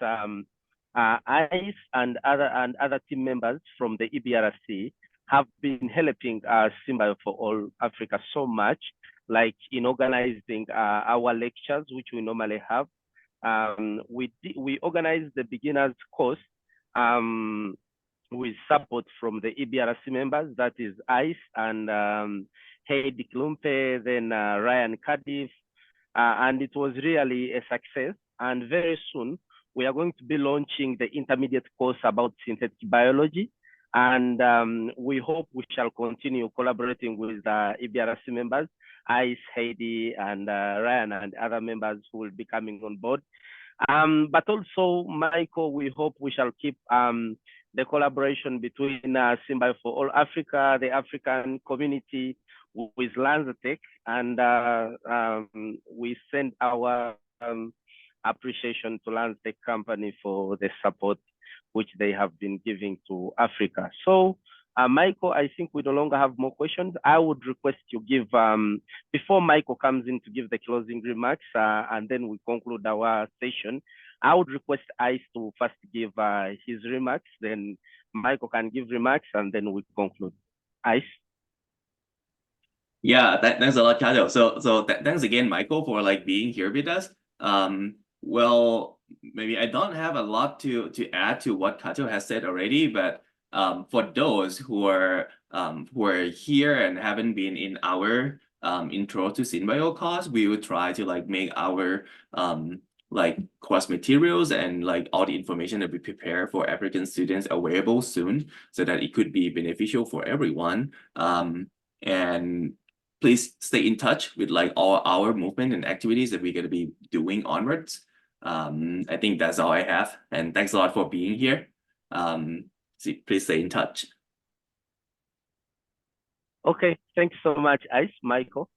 ICE and other team members from the EBRC have been helping SynBio4ALL Africa so much, like in organizing our lectures, which we normally have. We organized the beginners course with support from the EBRC members, that is ICE and Heidi Klumpe, then Ryan Cardiff, and it was really a success. And very soon, we are going to be launching the intermediate course about synthetic biology. And we hope we shall continue collaborating with the EBRC members, Ice, Heidi, and Ryan, and other members who will be coming on board. But also, Michael, we hope we shall keep the collaboration between SynBio4ALL Africa, the African community, with LanzaTech, and we send our appreciation to LanzaTech company for the support which they have been giving to Africa. So, Michael, I think we no longer have more questions. I would request you give, before Michael comes in to give the closing remarks, and then we conclude our session, I would request Ice to first give his remarks, then Michael can give remarks, and then we conclude. Ice? Yeah, thanks a lot, Kato. So thanks again, Michael, for like being here with us. Well, maybe I don't have a lot to add to what Kato has said already, but for those who are here and haven't been in our intro to SynBio course, we will try to like make our like course materials and like all the information that we prepare for African students available soon, so that it could be beneficial for everyone. And please stay in touch with like all our movement and activities that we're going to be doing onwards. I think that's all I have, and thanks a lot for being here. Please stay in touch. Okay, thanks so much, Ice. Michael?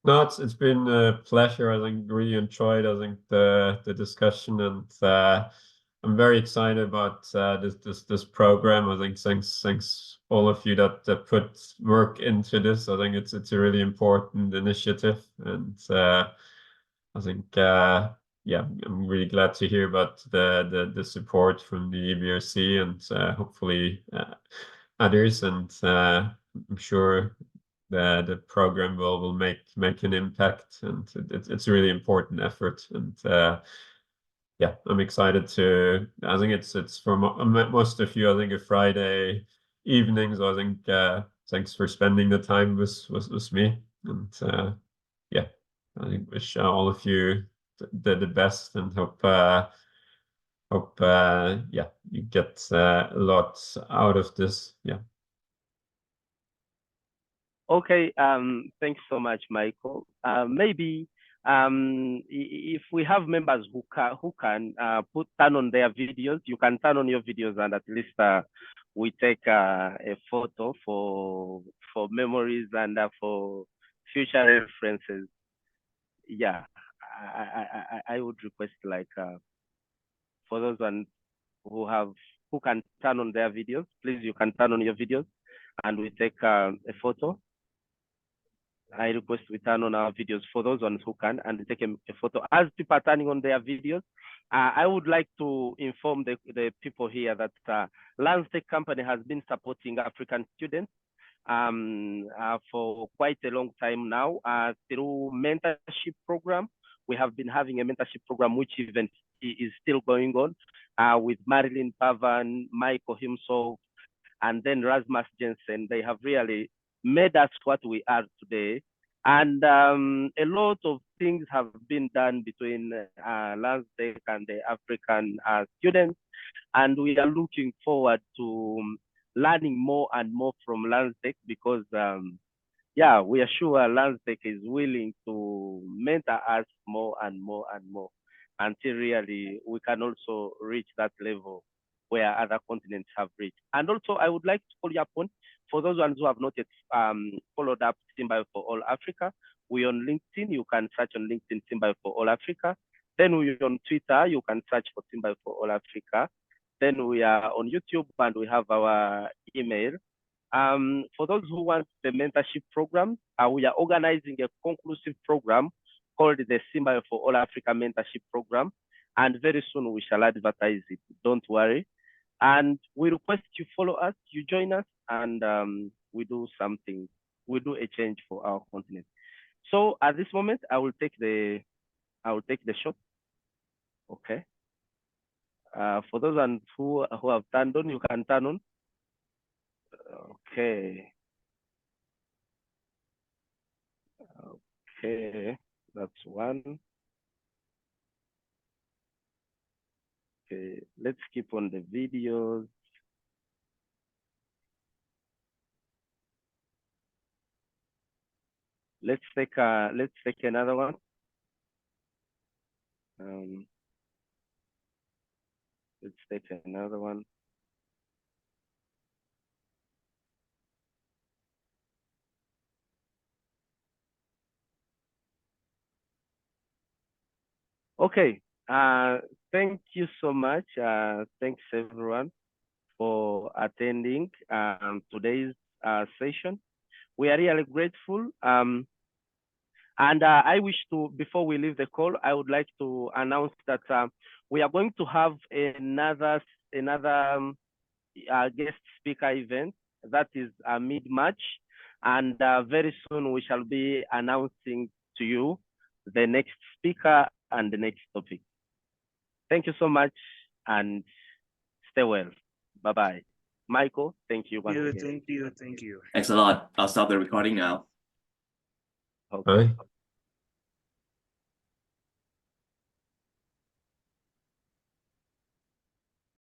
No, it's been a pleasure. I think really enjoyed the discussion, and I'm very excited about this program. I think thanks all of you that put work into this. I think it's a really important initiative, and I think yeah, I'm really glad to hear about the support from the EBRC and hopefully others, and I'm sure the program will make an impact, and it's a really important effort. And yeah, I'm excited to. I think it's for most of you, I think, a Friday evening. So I think thanks for spending the time with me, and yeah, I think wish all of you the best, and hope yeah, you get a lot out of this. Yeah. Okay, thanks so much, Michael. Maybe if we have members who can turn on their videos, you can turn on your videos, and at least we take a photo for memories and for future references. Yeah, I would request, like, for those one who can turn on their videos, please, you can turn on your videos, and we take a photo. I request we turn on our videos for those ones who can and take a photo. As people are turning on their videos, I would like to inform the people here that LanzaTech company has been supporting African students for quite a long time now through mentorship program. We have been having a mentorship program which event is still going on with Marilyn Pavan, Michael himself, and then Rasmus Jensen. They have really made us what we are today. And a lot of things have been done between LanzaTech and the African students. And we are looking forward to learning more and more from LanzaTech because, yeah, we are sure LanzaTech is willing to mentor us more and more and more until really we can also reach that level where other continents have reached. And also, I would like to call you upon, for those ones who have not yet followed up SynBio4ALL Africa, we're on LinkedIn. You can search on LinkedIn SynBio4ALL Africa. Then we're on Twitter. You can search for SynBio4ALL Africa. Then we are on YouTube and we have our email. For those who want the mentorship program, we are organizing a conclusive program called the SynBio4ALL Africa Mentorship Program. And very soon we shall advertise it. Don't worry. And we request you follow us, you join us, and we do something. We do a change for our continent. So at this moment, I will take the shot. Okay. For those ones who have turned on, you can turn on. Okay. Okay, that's one. Okay, let's keep on the videos. Let's take another one. Let's take another one. Okay, thank you so much. Thanks everyone for attending today's session. We are really grateful. And I wish to, before we leave the call, I would like to announce that we are going to have another guest speaker event that is mid-March. And very soon we shall be announcing to you the next speaker and the next topic. Thank you so much and stay well. Bye-bye. Michael, thank you. Thank you. Thanks a lot. I'll stop the recording now. Okay. Bye.